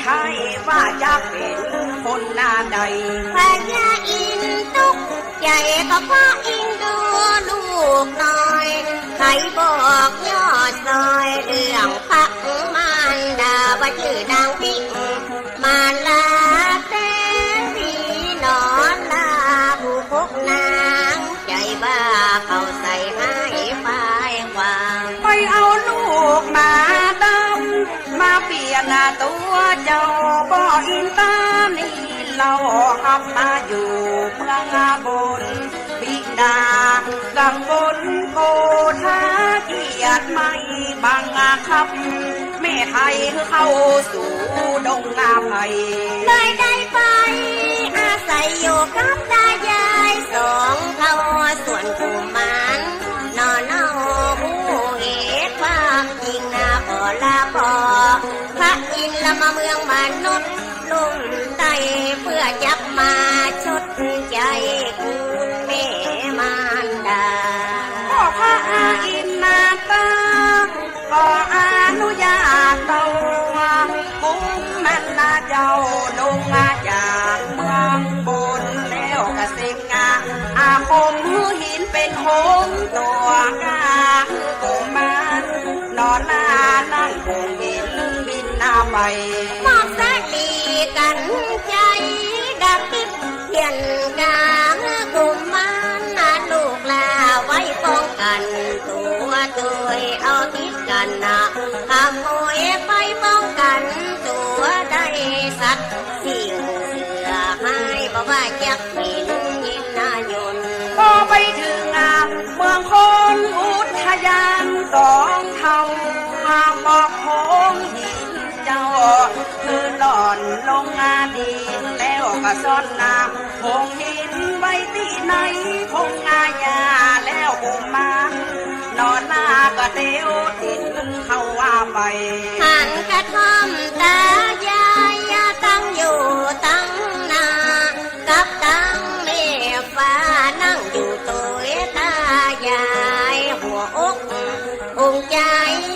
ไทยว่าจะเป็นคนหน้าใดพญาอินตุกใจก็เพราะอินดูลูกน้อยใครบอกยอดซอยเรื่องพระมารดาว่าชื่อดังพิกมาลาเต้พีนอนลาผู้พกนางใจบ้าเขาใส่ให้ฝ่ายความไปเอาลูกมาดำมาเปลี่ยนตัวเจ้าบ่อินตานี่เราหับมาอยู่เมืองบนบิดากังวลโกธาเกียรติไม่บังคับแม่ไทยเข้าสู่ดงนาไผ่เลยได้ไปอาศัยอยู่กับตายายสองเขาส่วนกุมารนอนเอาผู้เหตุความจริงนาพอละพอพระอินทร์ละมาเมืองมนุษย์ลุ่มไตเพื่อจับมาชดใจคุณแม่มารดาพ่อพระอินทร์นาตาก็อนุญาตเต้าบุ้งมันนาเจ้าลงมาจากเมืองบนแล้วกระสิงอาคมหินเป็นหงตัวกากุมารนอนหน้านั่งคงหินบินหน้าไปมอบสติกันใจดับติดเพียนกากุมารนาลูกลาไว้ป้องกันตัวตัวเอาติดกันนะขโมยไปป้องกันตัวได้สัตว์สิ่งเสือให้บอกว่าจะเป็นยินนายนพอไปถึงเมืองคนอุทยานสองเท่าบอกโค้งหินเจ้าคือหล่อนลงดินแล้วก็ซ่อนโค้งหินไว้ที่ไหนพงยาแล้วกุมารนอนหน้าก็เตียวทิ้งเข้าว่าไปหันกระท่อมตายายตั้งอยู่ตั้งนากับตั้งเมฟ้านั่งอยู่ตัวตายายหัวอกองใจ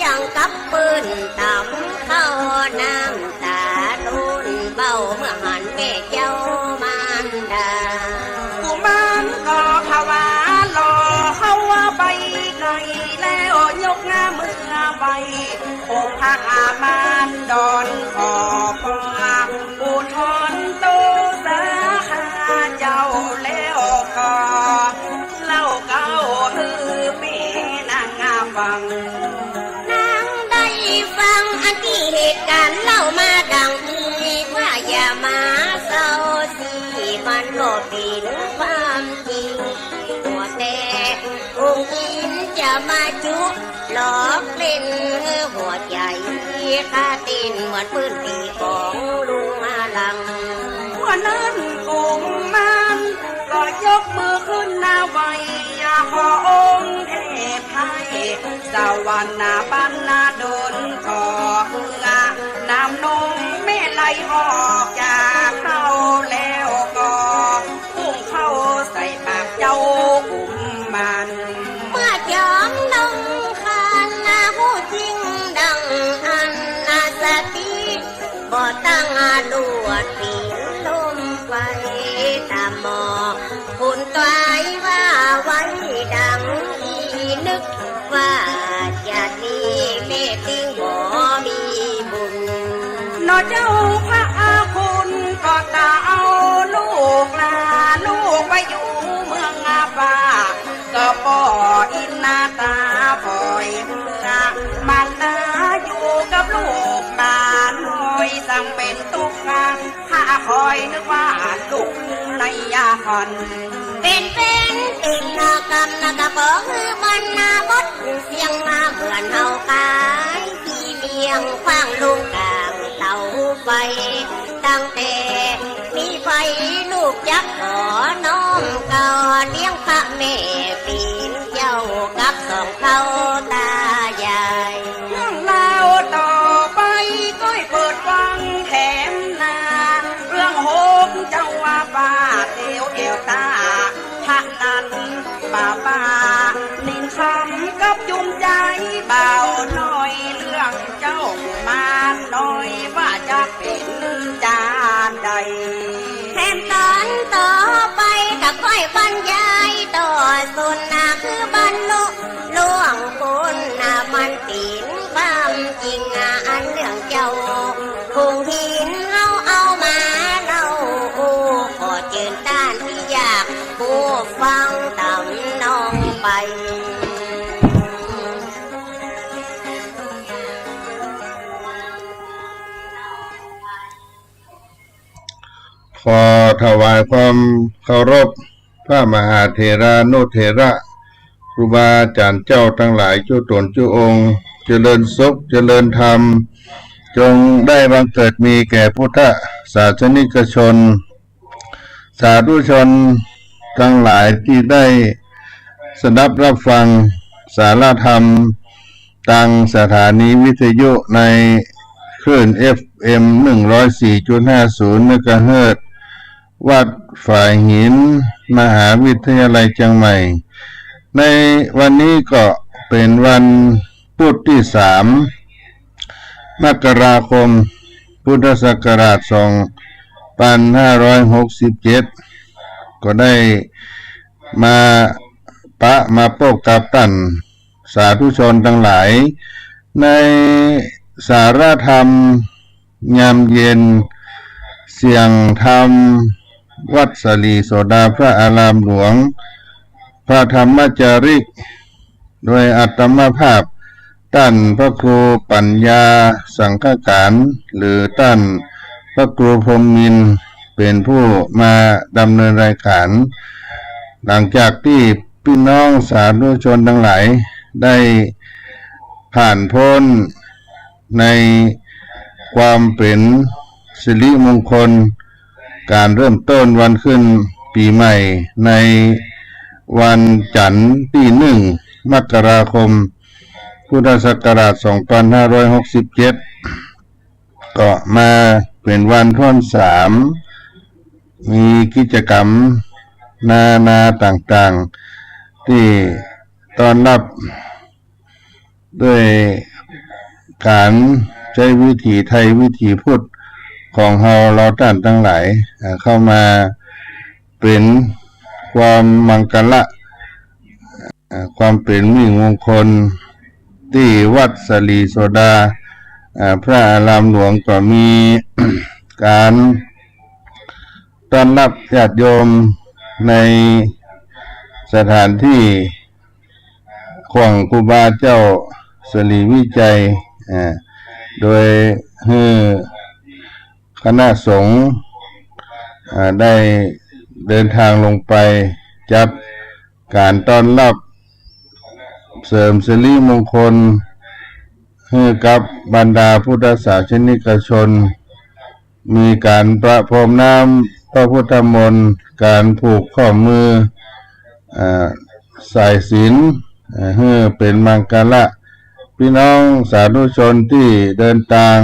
ยังกับปืนต่ำเข้าน้ำตาลุ่นเบาเมื่อหันแม่เจ้ามารดากุมารก็ภาวะรอเข้าว่าไปไกลแล้วยกมือไปองค์พระมารดอนขอพรอุทธรโตสาขาเจ้าแล้วก็เล่าเก้าปีนางฟังนางได้ฟังอันที่เหตุการณ์เล่ามาดังนี้ว่าอย่ามาเศร้าสีมันก็เป็นความจริงหัวแต่องค์อินจะมาจุกหลอกเล่นหัวใจข้าตินเหมือนปืนตีของลุงมาลังวันนั้นกุมารก็ยกมือขึ้นหน้าไว้ขอองค์เทพไทยสวรรค์บรรณาดลขอน้ำนมแม่ไหลออกจากเขาแล้วก็พุ่งเข้าใส่ปากเจ้ากุมารเมื่อจอมลงคานผู้จริงดังอันสติบ่ตั้งดวดปีนลมไปตามหมอคุณตายว่าไว้ดังอีนึกว่าจะดีเมตติ้งบ่มีบุญนอเจ้าพระคุณก็ตาเอาลูกลาลูกไปอยู่เมืองป่าก็ป่ออินนาตาปล่อยเมืองมันนาอยู่กับลูกมาน้อยสั่งเป็นตุกข้าคอยนึกว่าลูกในยาคันเป็นติดนากรรมนากระบอกบรรณาบดเสียงมาเหมือนเฮากายที่เลี้ยงขว้างลุงกลางเตาไฟตั้งแต่มีไฟลูกยักษ์ขอน้อมก่อเลี้ยงพระแม่ปีนเจ้ากับสองเขาตายายเรื่องราวต่อไปก็เปิดฟังแถมนาเรื่องโหกเจ้าว่าป้าเตียวเอวตาพระนั้นป้านินคำกับจุ่มใจเบาหน่อยเรื่องเจ้ามาหน่อยว่าจะเป็น แทนตอนต่อไปก็ค่อยบรรยายต่อสุนนะคือบรรลุล่วงคุณนะมันตีนความจริงอันเรื่องเจ้าคงหินเอามาเล่าขอเจิญต้านที่อยากผู้ฟังตำนองไป ขอถวายความเคารพพระมหาเถรานุเถระครูบาอาจารย์เจ้าทั้งหลายจุตนจุองค์เจริญสุขเจริญธรรมจงได้บังเกิดมีแก่พุทธศาสนิกชนสาธุชนทั้งหลายที่ได้สดับรับฟังสารธรรมทางสถานีวิทยุในคลื่น FM 104.50 เมกะเฮิรตซ์วัดฝ่ายหินมหาวิทยาลัยเชียงใหม่ในวันนี้ก็เป็นวันพุธที่3 มกราคมพุทธศักราช2567ก็ได้มาพบกับท่านสาธุชนทั้งหลายในสารธรรมยามเย็นเสียงธรรมวัดสลีโสดาพระอารามหลวงพระธรรมจาริกโดยอัตมภาพท่านพระครูปัญญาสังฆการหรือท่านพระครูพรหมินทร์เป็นผู้มาดำเนินรายการหลังจากที่พี่น้องสาธุชนทั้งหลายได้ผ่านพ้นในความเป็นสิริมงคลการเริ่มต้นวันขึ้นปีใหม่ในวันจันทร์ที่1 มกราคมพุทธศักราช2567ก็มาเป็นวันท่อน3มีกิจกรรมนาต่างๆที่ต้อนรับด้วยการใช้วิถีไทยวิถีพุทธของเราท่านทั้งหลายเข้ามาเป็นความมังคละความเป็นมิ่งมงคลที่วัดสลีโสดาพระอารามหลวงก็มี การต้อนรับญาติโยมในสถานที่ของครูบาเจ้าสลีวิจัยโดยคณะสงฆ์ได้เดินทางลงไปจัดการต้อนรับเสริมสิริมงคลให้กับบรรดาพุทธศาสนิกชนมีการประพรมน้ำพระพุทธมนต์การผูกข้อมือสายศีลให้เป็นมังคละพี่น้องสาธุชนที่เดินทาง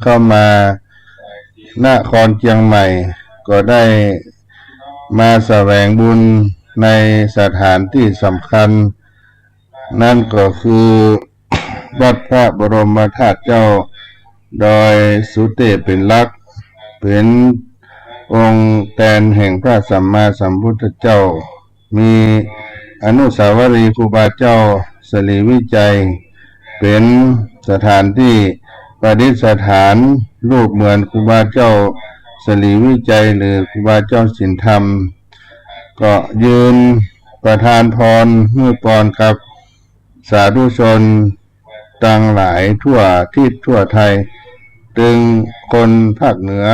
เข้ามานครเชียงใหม่ก็ได้มาแสวงบุญในสถานที่สำคัญนั่นก็คือวัดพระบรมธาตุเจ้าดอยสุเทพเป็นหลักเป็นองค์แทนแห่งพระสัมมาสัมพุทธเจ้ามีอนุสาวรีย์ครูบาเจ้าสลีวิจัยเป็นสถานที่ประดิษฐานรูปเหมือนครูบาเจ้าสลีวิจัยหรือครูบาเจ้าศีลธรรมก็ยืนประทานพรมือปอนกับสาธุชนต่างหลายทั่วทิศทั่วไทยถึงคนภาคเหนือ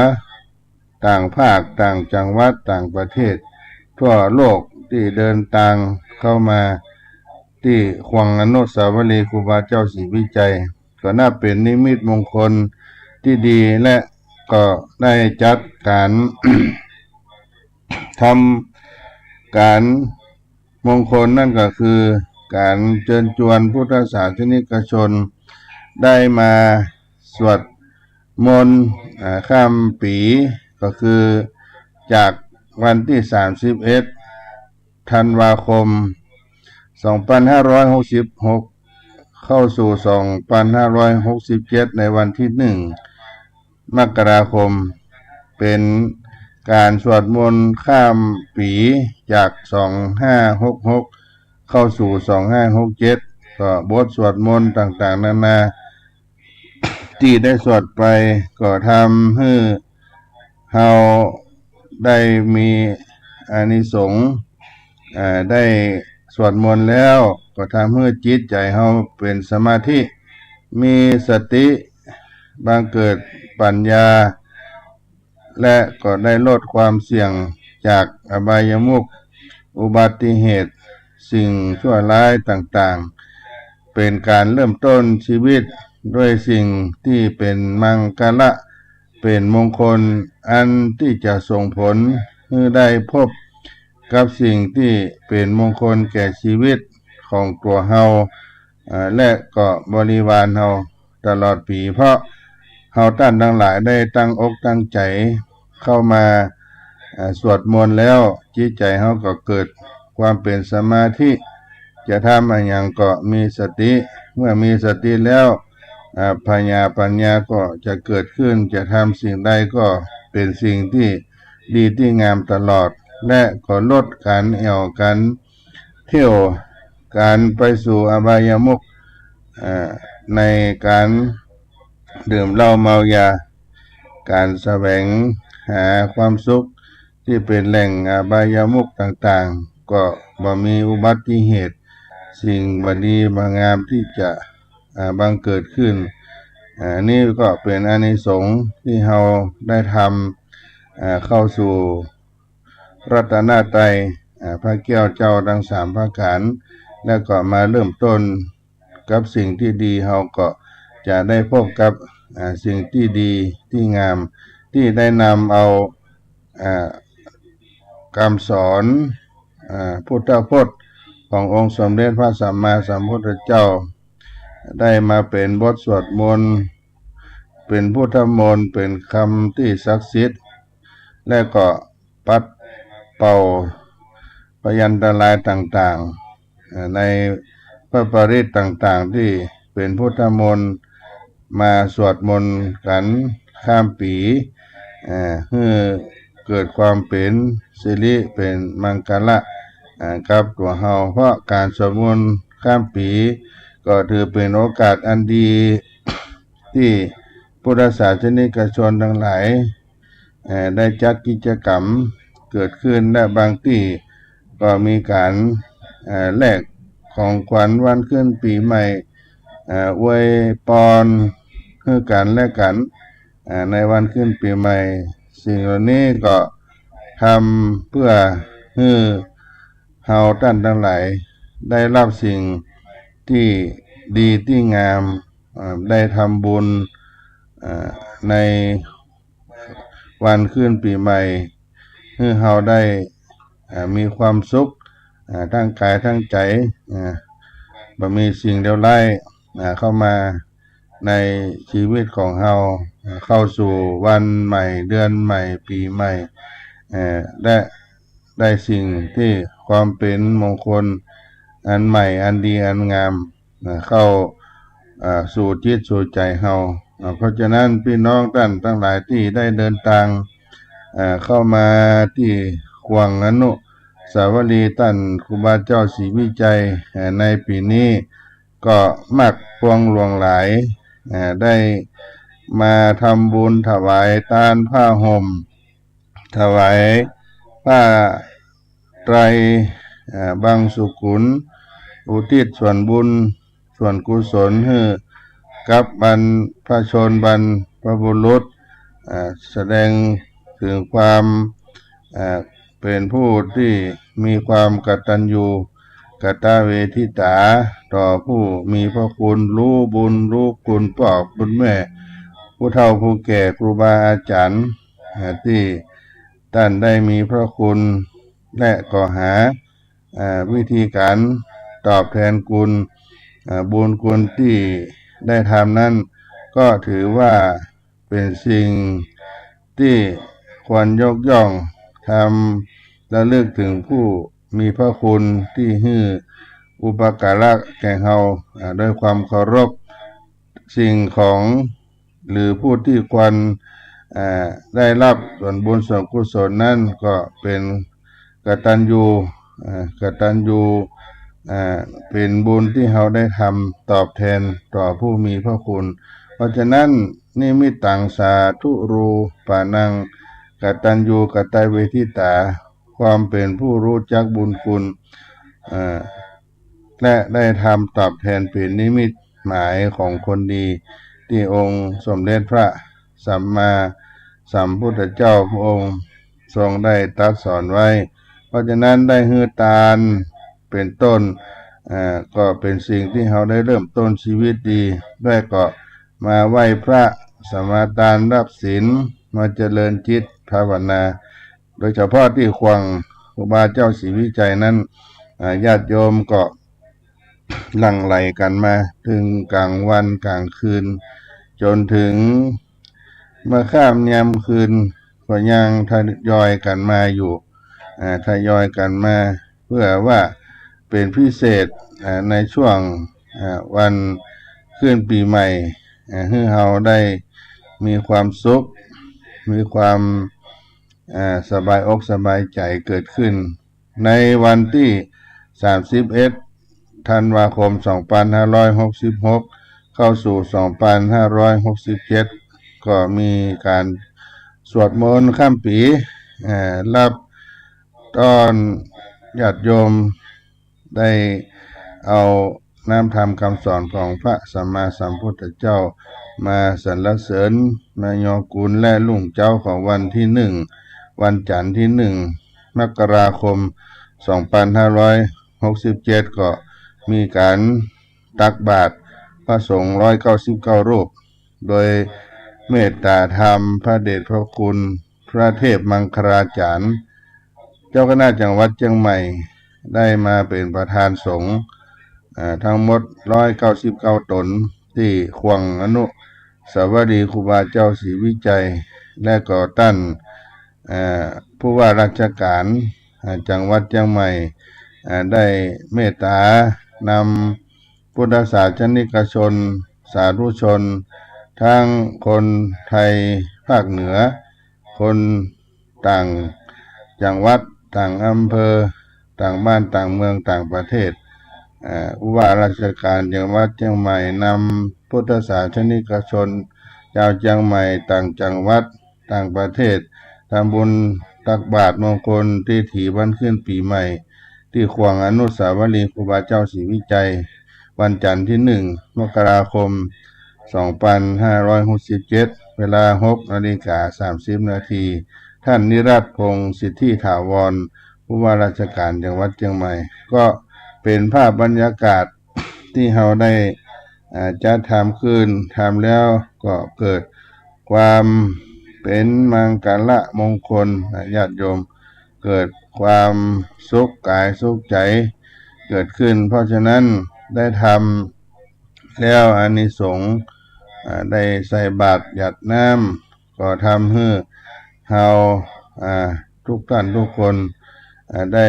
ต่างภาคต่างจังหวัดต่างประเทศทั่วโลกที่เดินทางเข้ามาที่ขวังอนุสาวรีย์ครูบาเจ้าศรีวิจัยก็น่าเป็นนิมิตมงคลที่ดีและก็ได้จัดการ ทำการมงคลนั่นก็คือการเชิญชวนพุทธศาสนิกชนได้มาสวดมนต์ข้ามปีก็คือจากวันที่31 ธันวาคม 2566เข้าสู่ 2567ในวันที่1 มกราคมเป็น การสวดมนต์ข้ามปีจาก2566เข้าสู่2567ก็บทสวดมนต์ต่างๆนานาที่ได้สวดไปก็ทำให้เราได้มีอานิสงส์ได้สวดมนต์แล้วก็ทำให้จิตใจเราเป็นสมาธิมีสติบังเกิดปัญญาและก็ได้ลดความเสี่ยงจากอบายมุขอุบัติเหตุสิ่งชั่วร้ายต่างๆเป็นการเริ่มต้นชีวิตด้วยสิ่งที่เป็นมังคละเป็นมงคลอันที่จะส่งผลให้ได้พบกับสิ่งที่เป็นมงคลแก่ชีวิตของตัวเฮาและก็บริวารเฮาตลอดปีเพราะเฮาท่านทั้งหลายได้ตั้งอกตั้งใจเข้ามาสวดมนต์แล้วจิตใจเฮาก็เกิดความเป็นสมาธิจะทำอะไรอย่างก็มีสติเมื่อมีสติแล้วปัญญาก็จะเกิดขึ้นจะทำสิ่งใดก็เป็นสิ่งที่ดีที่งามตลอดและก็ลดการแอวกันเที่ยวการไปสู่อบายมุขในการดื่มเหล้าเมายาการแสวงหาความสุขที่เป็นแหล่งอบายมุขต่างๆก็บ่มีอุบัติเหตุสิ่งบดีบางามที่จะบังเกิดขึ้นนี่ก็เป็นอานิสงส์ที่เราได้ทำเข้าสู่รัตนตรัยพระแก้วเจ้าทั้งสามประการแล้วก็มาเริ่มต้นกับสิ่งที่ดีเราก็จะได้พบกับสิ่งที่ดีที่งามที่ได้นำเอาคำสอนพุทธพจน์ขององค์สมเด็จพระสัมมาสัมพุทธเจ้าได้มาเป็นบทสวดมนต์เป็นพุทธมนต์เป็นคำที่ศักดิ์สิทธิ์และก็ปัดเป่าพยันตรายต่างๆในพระปริตต่างๆที่เป็นพุทธมนต์มาสวดมนต์กันข้ามปีเพื่อเกิดความเป็นสิริเป็นมังคละกับตัวเฮาเพราะการสวดมนต์ข้ามปีก็ถือเป็นโอกาสอันดีที่พุทธศาสนิกชนทั้งหลายได้จัดกิจกรรมเกิดขึ้นและบางที่ก็มีการแลกของขวัญวันขึ้นปีใหม่อวยพรให้กันและกันในวันขึ้นปีใหม่สิ่งเหล่านี้ก็ทำเพื่อให้เฮาท่านทั้งหลายได้รับสิ่งที่ดีที่งามได้ทำบุญในวันขึ้นปีใหม่ให้เฮาได้มีความสุขทั้งกายทั้งใจบ่มีสิ่งเลวร้ายเข้ามาในชีวิตของเฮาเข้าสู่วันใหม่เดือนใหม่ปีใหม่และได้สิ่งที่ความเป็นมงคลอันใหม่อันดีอันงามเข้าสู่จิตสู่ใจเฮาเพราะฉะนั้นพี่น้องท่านทั้งหลายที่ได้เดินทางเข้ามาที่ขวางอนุสาวรีย์ท่านครูบาเจ้าศรีวิจัยในปีนี้ก็มักพวงหลวงหลายได้มาทำบุญถวายทานผ้าห่มถวายผ้าไตรบังสุขุลอุทิศส่วนบุญส่วนกุศลให้กับบรรพชนบรรพบุรุษแสดงถึงความเป็นผู้ที่มีความกตัญญูกตเวทิตาต่อผู้มีพระคุณรู้บุญรู้คุณพ่อคุณแม่ผู้เฒ่าผู้แก่ครูบาอาจารย์ที่ท่านได้มีพระคุณและก็หาวิธีการตอบแทนคุณบุญคุณที่ได้ทำนั้นก็ถือว่าเป็นสิ่งที่ควรยกย่องทำและลึกถึงผู้มีพระคุณที่ให้อุปการะแก่เฮาด้วยความเคารพสิ่งของหรือผู้ที่ควร ได้รับส่วนบุญส่วนกุศลนั้นก็เป็นกตัญญูกตัญญูเป็นบุญที่เราได้ทำตอบแทนต่อผู้มีพระคุณเพราะฉะนั้นนิมิตตังสาธุรูปานังกตัญญูกตเวทิตาความเป็นผู้รู้จักบุญคุณและได้ทำตอบแทนเป็นนิมิตหมายของคนดีที่องค์สมเด็จพระสัมมาสัมพุทธเจ้าพระองค์ทรงได้ตรัสสอนไว้เพราะฉะนั้นได้ฮือทานเป็นต้นก็เป็นสิ่งที่เราได้เริ่มต้นชีวิตดีด้วยก็มาไหว้พระสมาทานรับศีลมาเจริญจิตภาวนาโดยเฉพาะที่ขวังครูบาเจ้าศรีวิจัยนั้นญาติโยมก็หลั่งไหลกันมาถึงกลางวันกลางคืนจนถึงเมื่อข้ามยามคืนก็ยังทยอยกันมาอยู่ทยอยกันมาเพื่อว่าเป็นพิเศษในช่วงวันขึ้นปีใหม่ให้เราได้มีความสุขมีความสบายอกสบายใจเกิดขึ้นในวันที่31ธันวาคม2566เข้าสู่2567ก็มีการสวดมนต์ข้ามปีรับต้อนญาติโยมได้เอาน้ำธรรมคำสอนของพระสัมมาสัมพุทธเจ้ามาสรรเสริญมายอกุลและลุ่งเจ้าของวันที่วันจันทร์ที่มกราคม2567ก็มีการตักบาตรพระสงฆ์199รูปโดยเมตตาธรรมพระเดชพระคุณพระเทพมังคลาจารย์เจ้าคณะจังหวัดเชียงใหม่ได้มาเป็นประธานสงฆ์ทั้งหมด199ตนที่ขวังอนุสาวรีย์ครูบาเจ้าศรีวิจัยและก่อตั้งผู้ว่าราชการจังหวัดเชียงใหม่ได้เมตตานำพุทธศาสนิกชนสาธุชนทั้งคนไทยภาคเหนือคนต่างจังหวัดต่างอำเภอต่างบ้านต่างเมืองต่างประเทศผู้ว่าราชการจังหวัดเชียงใหม่นำพุทธศาสนิกชนชาวเชียงใหม่ต่างจังหวัดต่างประเทศทำบุญตักบาตรมงคลที่ถีวันขึ้นปีใหม่ที่ขวังอนุสาวรีย์ครูบาเจ้าศรีวิจัยวันจันทร์ที่มกราคม2567เวลา6:30 นาทีท่านนิรัตน์พงษ์สิทธิถาวรผู้ว่าราชการจังหวัดเชียงใหม่ก็เป็นภาพบรรยากาศที่เราได้จะทำขึ้นทำแล้วก็เกิดความเป็นมังกรมงคลญาติโยมเกิดความสุขกายสุขใจเกิดขึ้นเพราะฉะนั้นได้ทำแล้วอานิสงส์ได้ใส่บาตรหยาดน้ำก็ทำให้เราทุกท่านทุกคนได้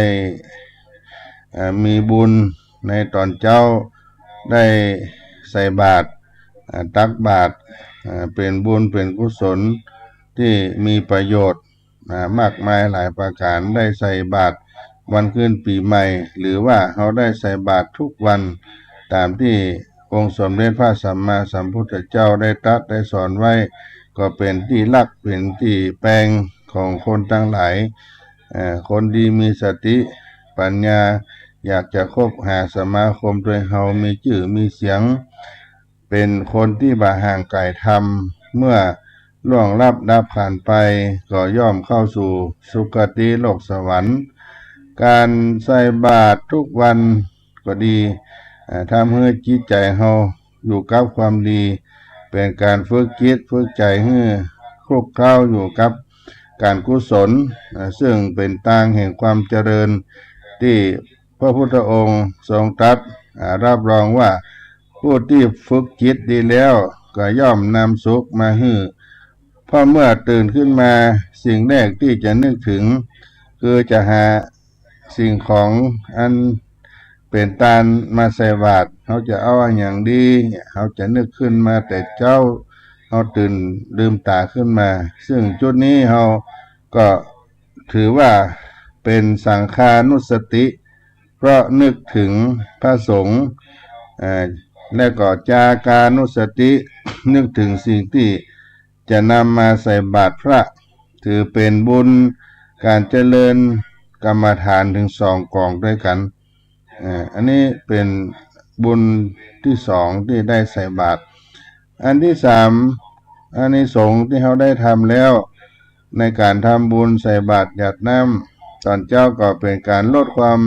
มีบุญในตอนเจ้าได้ใส่บาตรตักบาตรเป็นบุญเป็นกุศลที่มีประโยชน์มากมายหลายประการได้ใส่บาตรวันขึ้นปีใหม่หรือว่าเขาได้ใส่บาตรทุกวันตามที่องค์สมเด็จพระสัมมาสัมพุทธเจ้าได้ตรัสได้สอนไว้ก็เป็นที่รักเป็นที่แปลงของคนทั้งหลายคนดีมีสติปัญญาอยากจะคบหาสมาคมโดยเฮามีชื่อมีเสียงเป็นคนที่บ่ห่างไกลธรรมเมื่อล่วงลับดับผ่านไปก็ย่อมเข้าสู่สุคติโลกสวรรค์การใส่บาตรทุกวันก็ดีทำให้จิตใจเฮาอยู่กับความดีเป็นการฝึกจิตฝึกใจให้คลุกคล้าอยู่กับการกุศลซึ่งเป็นทางแห่งความเจริญที่พระพุทธองค์ทรงตรัสรับรองว่าผู้ที่ฝึกจิตดีแล้วก็ย่อมนำสุขมาให้เพราะเมื่อตื่นขึ้นมาสิ่งแรกที่จะนึกถึงคือจะหาสิ่งของอันเป็นตาลมาใส่บาตรเขาจะเอาอย่างดีเขาจะนึกขึ้นมาแต่เจ้า เราตื่นลืมตาขึ้นมา ซึ่งจุดนี้เราก็ถือว่าเป็นสังฆานุสติเพราะนึกถึงพระสงฆ์และก็จากานุสตินึกถึงสิ่งที่จะนำมาใส่บาตรพระถือเป็นบุญการเจริญกรรมฐานถึง2 กองด้วยกันอันนี้เป็นบุญที่2ที่ได้ใส่บาตรอันที่3อานิสงส์ที่เขาได้ทำแล้วในการทำบุญใส่บาตรหยาดน้ำตอนเจ้าก็เป็นการลดความ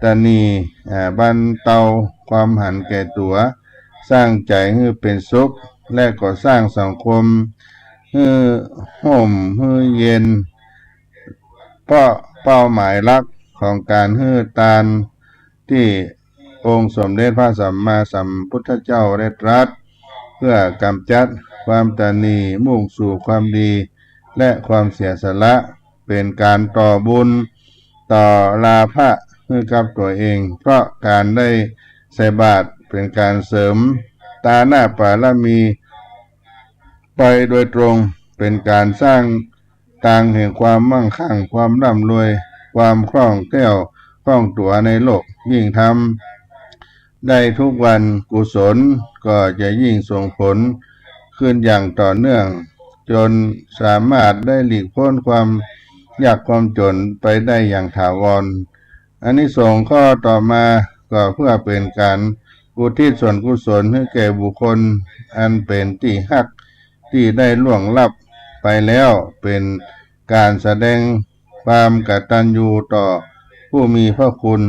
ตนีบรรเทาความหันแก่ตัวสร้างใจให้เป็นสุขและก็สร้างสังคมให้ห่มให้เย็นเพราะเป้าหมายหลักของการให้ทานที่องค์สมเด็จพระสัมมาสัมพุทธเจ้าได้ตรัสเพื่อกำจัดความตนีมุ่งสู่ความดีและความเสียสละเป็นการต่อบุญต่อลาภะให้กับตัวเองเพราะการได้ใส่บาตรเป็นการเสริมตาหน้าปารมีไปโดยตรงเป็นการสร้างทางแห่งความมั่งคั่งความร่ำรวยความคล่องแคล่วคล่องตัวในโลกยิ่งทำได้ทุกวันกุศลก็จะยิ่งส่งผลขึ้นอย่างต่อเนื่องจนสามารถได้หลีกพ้นความยากความจนไปได้อย่างถาวรอานิสงส์ข้อต่อมาก็เพื่อเป็นการอุทิศส่วนกุศลให้แก่บุคคลอันเป็นที่ฮักที่ได้ล่วงลับไปแล้วเป็นการแสดงความกตัญญูต่อผู้มีพระคุณ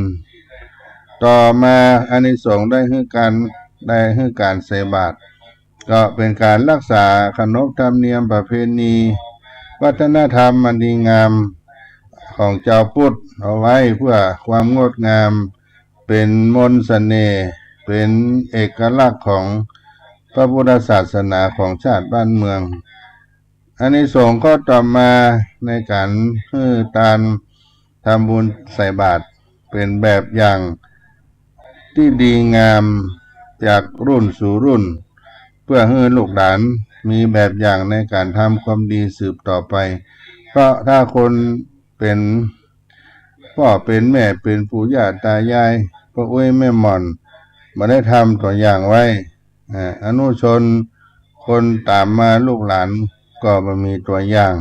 ต่อมาอานิสงส์ได้ให้การใส่บาตรก็เป็นการรักษาขนบธรรมเนียมประเพณีวัฒนธรรมอันดีงามของชาวพุทธเอาไว้เพื่อความงดงามเป็นมนต์เสน่ห์เป็นเอกลักษณ์ของพระพุทธศาสนาของชาติบ้านเมืองอานิสงส์ก็ต่อมาในการให้ทานทำบุญใส่บาตรเป็นแบบอย่างที่ดีงามจากรุ่นสู่รุ่นเพื่อให้ลูกหลานมีแบบอย่างในการทำความดีสืบต่อไปเพราะถ้าคนเป็นพ่อเป็นแม่เป็นปู่ย่าตายายพ่อแม่หม่อนมาได้ทำตัวอย่างไว้อนุชนคนตามมาลูกหลานก็มามีตัวอย่าง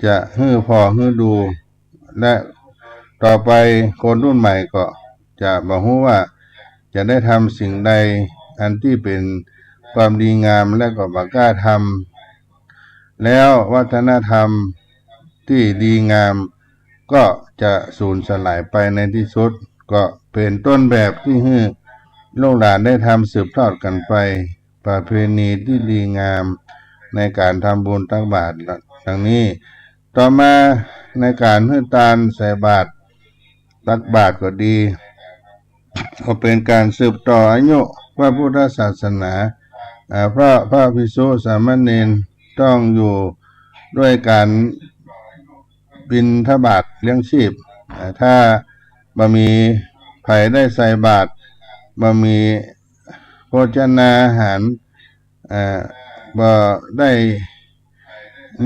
จะให้พ่อให้ดูและต่อไปคนรุ่นใหม่ก็จะบอกว่าจะได้ทำสิ่งใดอันที่เป็นความดีงามและก็บักกล้าทำแล้ววัฒนธรรมที่ดีงามก็จะสูญสลายไปในที่สุดก็เป็นต้นแบบที่ให้ลูกหลานได้ทำสืบทอดกันไปประเพณีที่ดีงามในการทำบุญตักบาตรดังนี้ต่อมาในการให้ทานใส่บาตรตักบาตรก็ดีก็เป็นการสืบต่ออายุพระพุทธศาสนาเพราะพระภิกษุสามเณรต้องอยู่ด้วยการบิณฑบาตเลี้ยงชีพถ้าบ่มีไผได้ใส่บาตรบ่มีโภชนาอาหารบ่ได้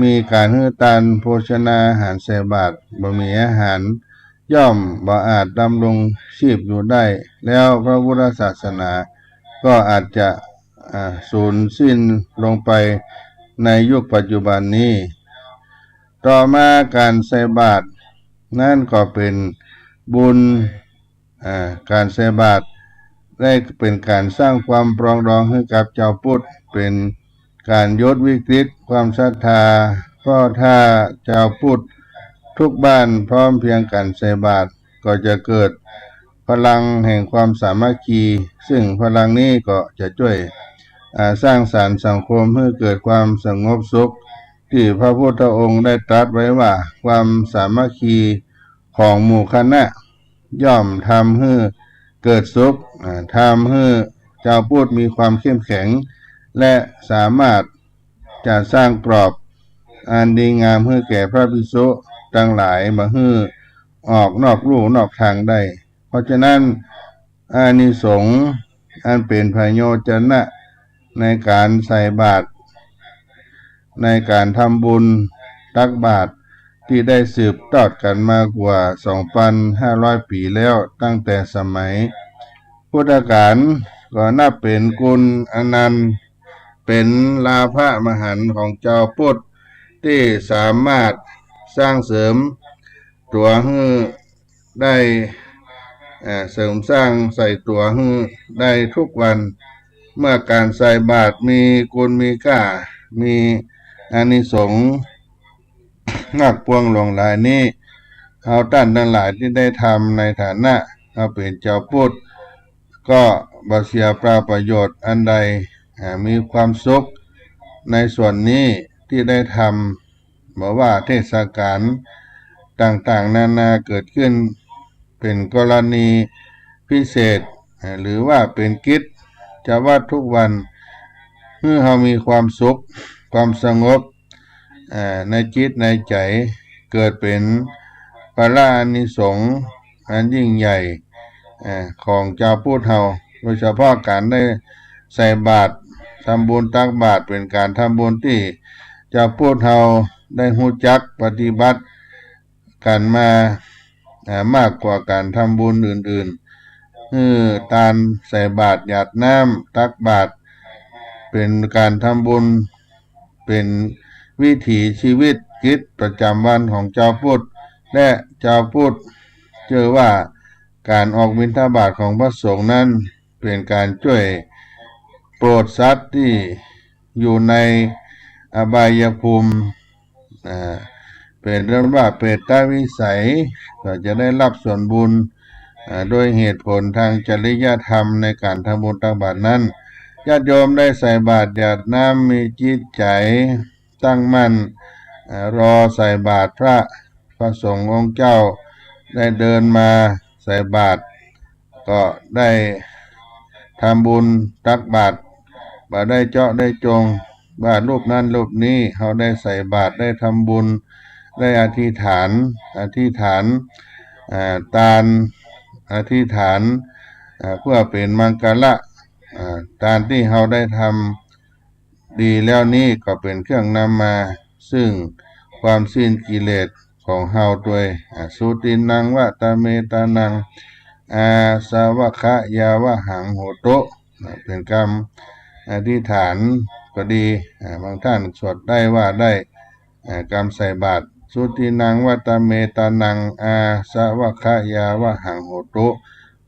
มีการให้ทานโภชนาอาหารใส่บาตรบ่มีอาหารย่อมบ่อาจดำรงชีพอยู่ได้แล้วพระพุทธศาสนาก็อาจจะสูญสิ้นลงไปในยุคปัจจุบันนี้ต่อมาการใส่บาตรนั่นก็เป็นบุญการใส่บาตรได้เป็นการสร้างความปรองดองให้กับชาวพุทธเป็นการยดวิกฤตความศรัทธาเพราะถ้าชาวพุทธทุกบ้านพร้อมเพียงกันใส่บาตรก็จะเกิดพลังแห่งความสามัคคีซึ่งพลังนี้ก็จะช่วยสร้างสรรค์สังคมให้เกิดความสงบสุขที่พระพุทธองค์ได้ตรัสไว้ว่าความสามัคคีของหมู่คณะย่อมทำให้เกิดสุขทำให้ชาวพุทธมีความเข้มแข็งและสามารถจะสร้างกรอบอันดีงามให้แก่พระภิกษุทั้งหลายมาให้ออกนอกลู่นอกทางได้เพราะฉะนั้นอานิสงส์อันเป็นพโยชนะในการใส่บาตร ในการทำบุญตักบาตรที่ได้สืบทอดกันมากว่า 2,500 ปีแล้วตั้งแต่สมัยพุทธกาลก็นับเป็นกุลอนันต์เป็นลาภมหันต์ของเจ้าพุทธที่สามารถสร้างเสริมตัวให้ได้เสริมสร้างใส่ตัวให้ได้ทุกวันเมื่อการใส่บาตรมีกุลมีค่ามีอานิสงส์นักปวงหลวงหลายนี้เอาท่านทั้งหลายที่ได้ทำในฐานะเอาเป็นเจ้าพุทธก็บ่เสียเปล่าประโยชน์อันใดมีความสุขในส่วนนี้ที่ได้ทำบอกว่าเทศกาลต่างๆนานาเกิดขึ้นเป็นกรณีพิเศษหรือว่าเป็นกิจจะว่าทุกวันเมื่อเรามีความสุขความสงบในจิตในใจเกิดเป็นพระอานิสงส์อันยิ่งใหญ่ของเจ้าพุทธเราโดยเฉพาะการได้ใส่บาตรทำบุญตักบาตรเป็นการทำบุญที่เจ้าพุทธเราได้รู้จักปฏิบัติกันมามากกว่าการทำบุญอื่นๆการใส่บาตรหยาดน้ำตักบาตรเป็นการทำบุญเป็นวิถีชีวิตกิจประจำวันของเจ้าพุทธและเจ้าพุทธเชื่อว่าการออกบิณฑบาตของพระสงฆ์นั้นเป็นการช่วยโปรดสัตว์ที่อยู่ในอบายภูมิเป็นเรื่องว่าเปรตวิสัยก็จะได้รับส่วนบุญโดยเหตุผลทางจริยธรรมในการทำบุญตักบาตรนั้นญาติโยมได้ใส่บาตรหยาดน้ำมีจิตใจตั้งมั่นรอใส่บาตรพระสงฆ์องค์เจ้าได้เดินมาใส่บาตรก็ได้ทำบุญตักบาตรบ่ได้เจาะได้จงว่ารูปนั้นรูปนี้เขาได้ใส่บาตรได้ทำบุญได้อธิษฐานตานอธิษฐานเพื่อเป็นมังกรการที่เขาได้ทำดีแล้วนี้ก็เป็นเครื่องนำมาซึ่งความสิ้นกิเลสของเฮาด้วยสุตินังวะตะเมตานังอาสาวะคะยาวะหังโหโตเป็นกรรมอธิษฐานก็ดีบางท่านสวดได้ว่าได้กรรมใส่บาตรสุตินังวะตะเมตานังอาสาวะคะยาวะหังโหโต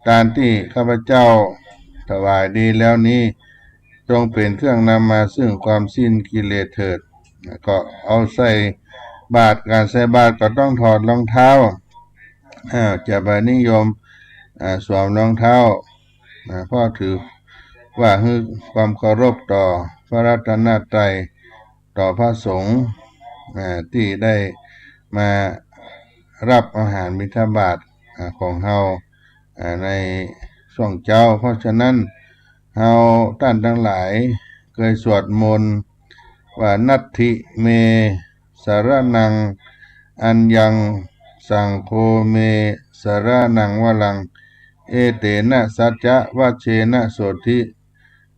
การที่ข้าพเจ้าถวายดีแล้วนี้จงเป็นเครื่องนำมาซึ่งความสิ้นกิเลสเถิดก็เอาใส่บาตรการใส่บาตรก็ต้องถอดรองเท้าจะไปนิยมสวมรองเท้าเพราะถือว่าคือความเคารพต่อพระรัตนตรัยต่อพระสงฆ์ที่ได้มารับอาหารบิณฑบาตของเฮาในช่วงเจ้าเพราะฉะนั้นเฮาท่านทั้งหลายเคยสวดมนต์ว่านัตถิเมสารนังอัญญังสังโฆเมสารนังวลังเอเตนะสัจจะวัชเชนะโสธิ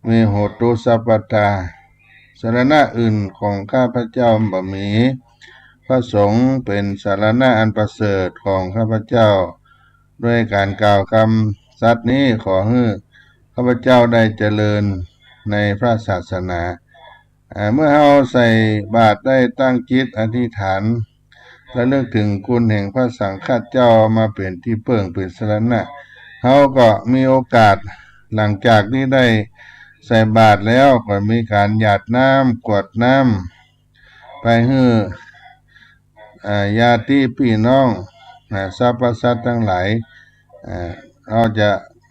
เมโหตุสัพพตาสรณะอื่นของข้าพเจ้าบ่มีพระสงฆ์เป็นสรณะอันประเสริฐของข้าพเจ้าด้วยการกล่าวคำสัตย์นี้ขอให้ข้าพเจ้าได้เจริญในพระศาสนาเมื่อเราใส่บาตรได้ตั้งจิตอธิษฐานและเลือกถึงคุณแห่งพระสังฆเจ้ามาเป็นที่เพิ่งเป็นสรณะเขาก็มีโอกาสหลังจากที่ได้ใส่บาตรแล้วก็มีการหยาดน้ำกวดน้ำไปให้ญาติพี่น้องสรรพสัตว์ทั้งหลายเราจะ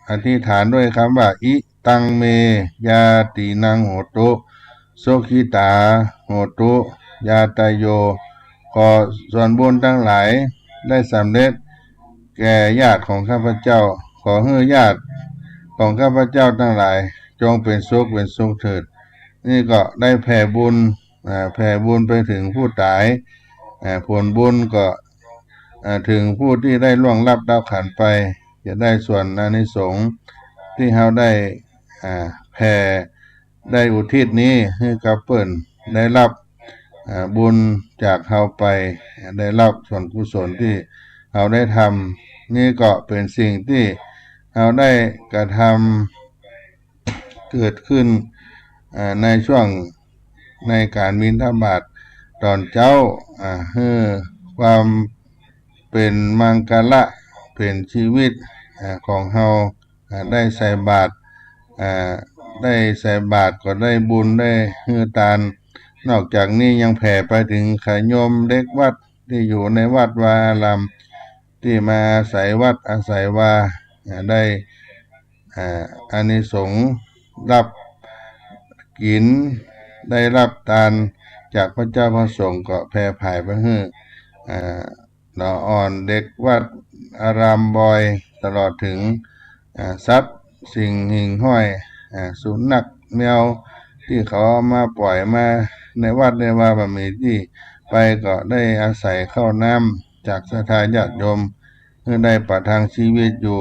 อธิษฐานด้วยคำว่าอิตังเมยาตินังโหตุโสขิตาโหตุยาตโยขอส่วนบุญทั้งหลายได้สำเร็จแก่ญาติของข้าพเจ้าขอให้ญาติของข้าพเจ้าทั้งหลายจงเป็นสุขเถิดนี่ก็ได้แผ่บุญไปถึงผู้ตายผลบุญก็ถึงผู้ที่ได้ล่วงลับดาวขันไปจะได้ส่วนอานิสงส์ที่เราได้แผ่ได้อุทิศนี้ให้กับเปิ้นได้รับ บุญจากเราไปได้รับส่วนกุศลที่เราได้ทำนี่ก็เป็นสิ่งที่เราได้กระทำเกิดขึ้นในช่วงในการบิณฑบาตตอนเจ้าความเป็นมังกระเป็นชีวิตของเราได้ใส่บาตรได้ใส่บาตรก็ได้บุญได้ทานนอกจากนี้ยังแผ่ไปถึงขโยมเด็กวัดที่อยู่ในวัดวาอารามที่มาอาศัยวัดอาศัยวาได้อานิสงส์รับกินได้รับทานจากพระเจ้าพระสงฆ์ก็แผ่ภายไปให้หนออ่อนเด็กวัดอารามบอยตลอดถึงทรัพย์สิ่งหิ่งห้อยสุนัขแมวที่เขามาปล่อยมาในวัดในวาบมีที่ไปก็ได้อาศัยเข้าน้ำจากศรัทธาญาติโยมเพื่อได้ประทังชีวิตอยู่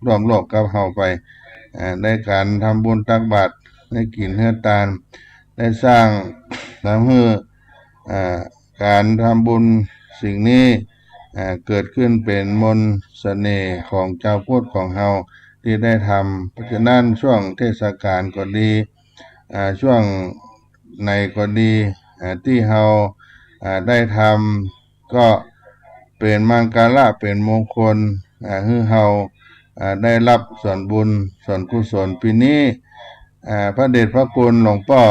ร่วมโลกกับเฮาไปได้การทำบุญตักบาตรได้กินเฮือตาลได้สร้างทำให้การทำบุญสิ่งนี้เกิดขึ้นเป็นมนต์เสน่ห์ของเจ้าพุทธของเฮาที่ได้ทำเพราะฉะนั้นช่วงเทศกาลก็ดีช่วงในก็ดีที่เฮาได้ทำก็เป็นมังกรเป็นมงคลให้เฮาได้รับส่วนบุญส่วนกุศลปีนี้พระเดชพระคุณหลวงพ่อ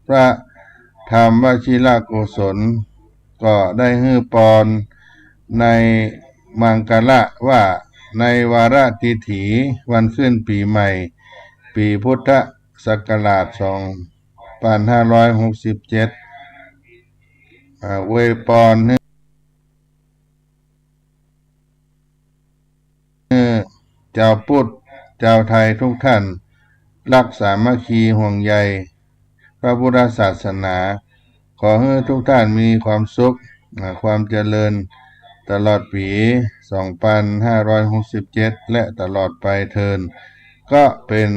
พระธรรมวชิรโกศลก็ได้ให้ปอนในมังกรว่าในวาระติถีวันขึ้นปีใหม่ปีพุทธศักราช2567อวยพรให้เจ้าพุทธเจ้าไทยทุกท่านรักสามัคคีห่วงใยพระพุทธศาสนาขอให้ทุกท่านมีความสุขความเจริญตลอดปี2567และตลอดไปเทินก็เป็น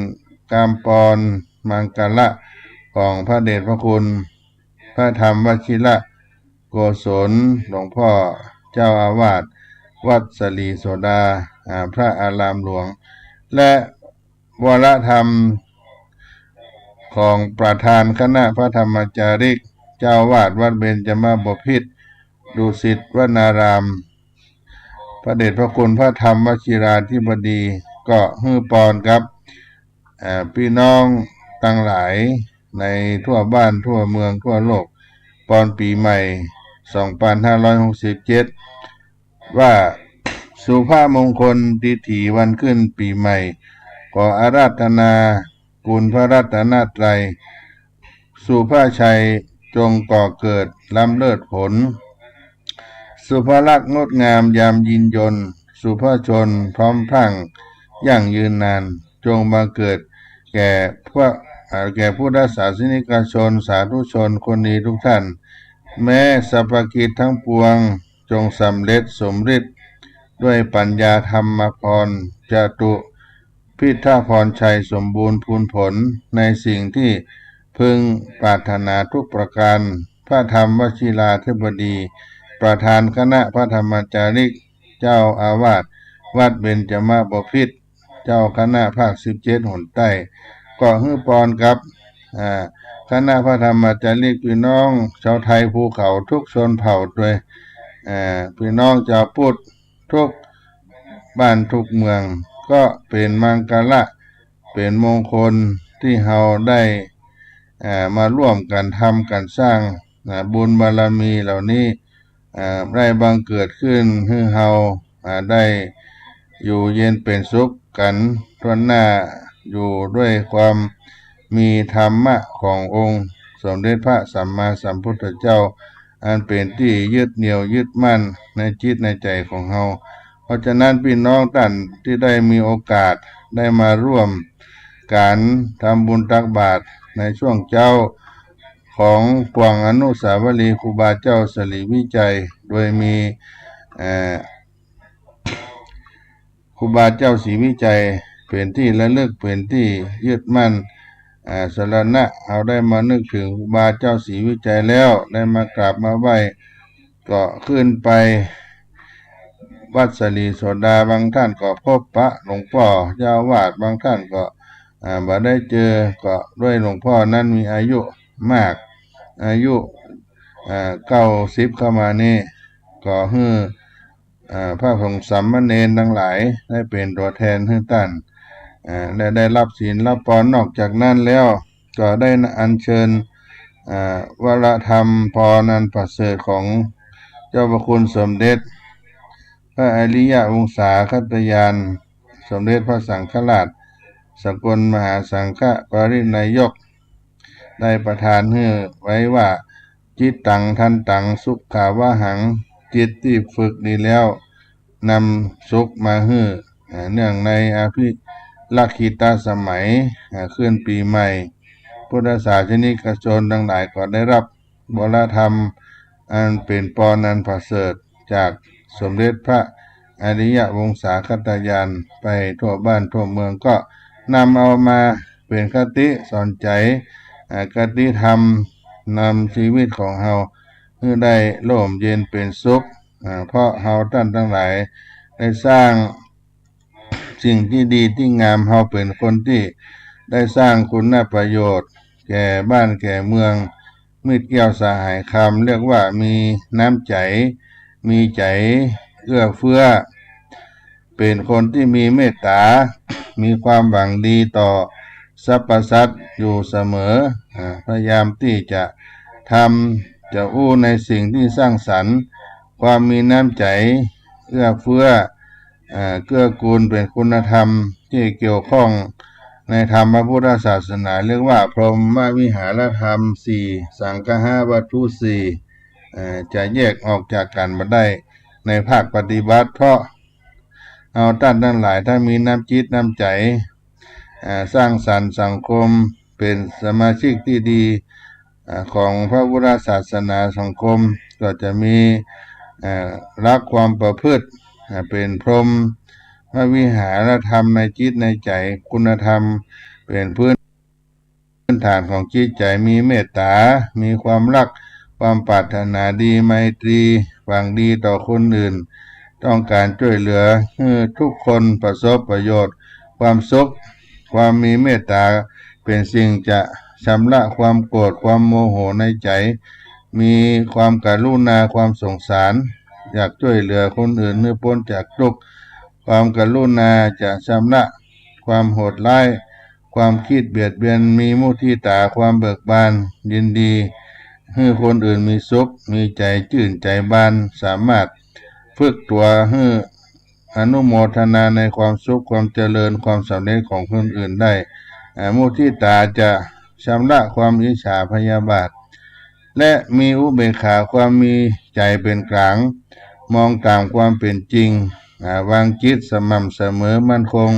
การปอนมังกรของพระเดชพระคุณพระธรรมวชิรโกศลหลวงพ่อเจ้าอาวาสวัดสลีโสดาพระอารามหลวงและวรธรรมของประธานคณะพระธรรมจาริกเจ้าวาดวัดเบญจมาบพิตรดุสิตวนารามพระเดชพระคุณพระธรรมวชิราธิบดีก็ฮือปอนครับพี่น้องตั้งหลายในทั่วบ้านทั่วเมืองทั่วโลกปอนปีใหม่2567ว่าสุภาพมงคลติถีวันขึ้นปีใหม่ขออาราธนาคุณพระรัตนตรัยสุภาชัยจงก่อเกิดล้ำเลิศผลสุภลักษณ์งดงามยามยินยนต์สุภาชนพร้อมพรั่งยั่งยืนนานจงมาเกิดแก่พุทธศาสนิกชนสาธุชนคนดีทุกท่านแม้สรรพกิจทั้งปวงจงสำเร็จสมฤทธิ์ด้วยปัญญาธรรมพรจตุพิธาพรชัยสมบูรณ์พูนผลในสิ่งที่พึงปรารถนาทุกประการพระธรรมวชิราธิบดีประธานคณะพระธรรมจาริกเจ้าอาวาสวัดเบญจมาบพิตรเจ้าคณะภาค17หนใต้ก็ฮือปอนกับคณะพระธรรมจาริกพี่น้องชาวไทยภูเขาทุกชนเผ่าด้วยพี่น้องชาวพุทธทุกบ้านทุกเมืองก็เป็นมังกรเป็นมงคลที่เราได้มาร่วมกันทำกันสร้างบุญบารมีเหล่านี้ได้บังเกิดขึ้นให้เราได้อยู่เย็นเป็นสุขกันทั่วหน้าอยู่ด้วยความมีธรรมะขององค์สมเด็จพระสัมมาสัมพุทธเจ้าอันเป็นที่ยึดเหนี่ยวยึดมั่นในจิตในใจของเราเพราะฉะนั้นพี่น้องท่านที่ได้มีโอกาสได้มาร่วมการทำบุญตักบาตรในช่วงเจ้าของปวงอนุสาวรีย์ครูบาเจ้าสลีวิจัยโดยมีครูบาเจ้าศรีวิจัยเป็นที่ระลึกเป็นที่ยึดมั่น สรณะเอาได้มานึกถึงครูบาเจ้าศรีวิจัยแล้วได้มากราบมาไหว้ก็ขึ้นไปวัดสลีโสดาบางท่านก็พบพระหลวงพ่อเจ้าวาดบางท่านก็บ่ได้เจอก็ด้วยหลวงพ่อนั้นมีอายุมากอายุ90เข้ามานี่ก็ฮือพระสงฆ์สามเณรทั้งหลายได้เป็นตัวแทนให้ท่านและได้รับศีลรับพรนอกจากนั้นแล้วก็ได้อัญเชิญวรธรรมพรนันประเสริฐของเจ้าพระคุณสมเด็จพระอริยวงศาคตยานสมเด็จพระสังฆราชสกลมหาสังฆปรินายกได้ประทานให้ไว้ว่าจิตตังทันตังสุขาวะหังจิตที่ฝึกดีแล้วนำสุขมาให้เนื่องในอภิลักขิตสมัยขึ้นปีใหม่พุทธศาสนิกชนทั้งหลายก็ได้รับบรธรรมอันเป็นปรนันประเสริฐจากสมเด็จพระอริยวงศาคตยานไปทั่วบ้านทั่วเมืองก็นำเอามาเป็นคติสอนใจคติธรรมนำชีวิตของเฮาให้ได้ร่มเย็นเป็นสุขเพราะเฮาท่านทั้งหลายได้สร้างสิ่งที่ดีที่งามเฮาเป็นคนที่ได้สร้างคุณประโยชน์แก่บ้านแก่เมืองมิตรแก้วสหายคำเรียกว่ามีน้ำใจมีใจเอื้อเฟื้อเป็นคนที่มีเมตตามีความหวังดีต่อสรรพสัตว์อยู่เสมอพยายามที่จะทำจะอู้ในสิ่งที่สร้างสรรค์ความมีน้ำใจเอื้อเฟื้อเกื้อกูลเป็นคุณธรรมที่เกี่ยวข้องในธรรมพระพุทธศาสนาเรียกว่าพรหมวิหารธรรม4สังฆะวัตถุ4จะแยกออกจากกันมาได้ในภาคปฏิบัติเพราะเอาท่านทั้งหลายถ้ามีน้ำจิตน้ำใจสร้างสรรค์สังคมเป็นสมาชิกที่ดีของพระพุทธศาสนาสังคมก็จะมีรักความประพฤติเป็นพรหมวิหารธรรมในจิตในใจคุณธรรมเป็นพื้นฐานของจิตใจมีเมตตามีความรักความปรารถนาดีไมตรีหวังดีต่อคนอื่นต้องการช่วยเหลือให้ทุกคนประสบประโยชน์ความสุขความมีเมตตาเป็นสิ่งจะชำระความโกรธความโมโหในใจมีความกรุณาความสงสารอยากช่วยเหลือคนอื่นให้พ้นจากทุกข์ความกรุณาจะชำระความโหดร้ายความคิดเบียดเบียนมีมุทิตาความเบิกบานยินดีให้คนอื่นมีสุขมีใจชื่นใจบานสามารถฝึกตัวให้อนุโมทนาในความสุขความเจริญความสำเร็จของคนอื่นได้มุทิตาจะชำระความอิจฉาพยาบาทและมีอุเบกขาความมีใจเป็นกลางมองตามความเป็นจริงวางจิตสม่ำเสมอมั่นคง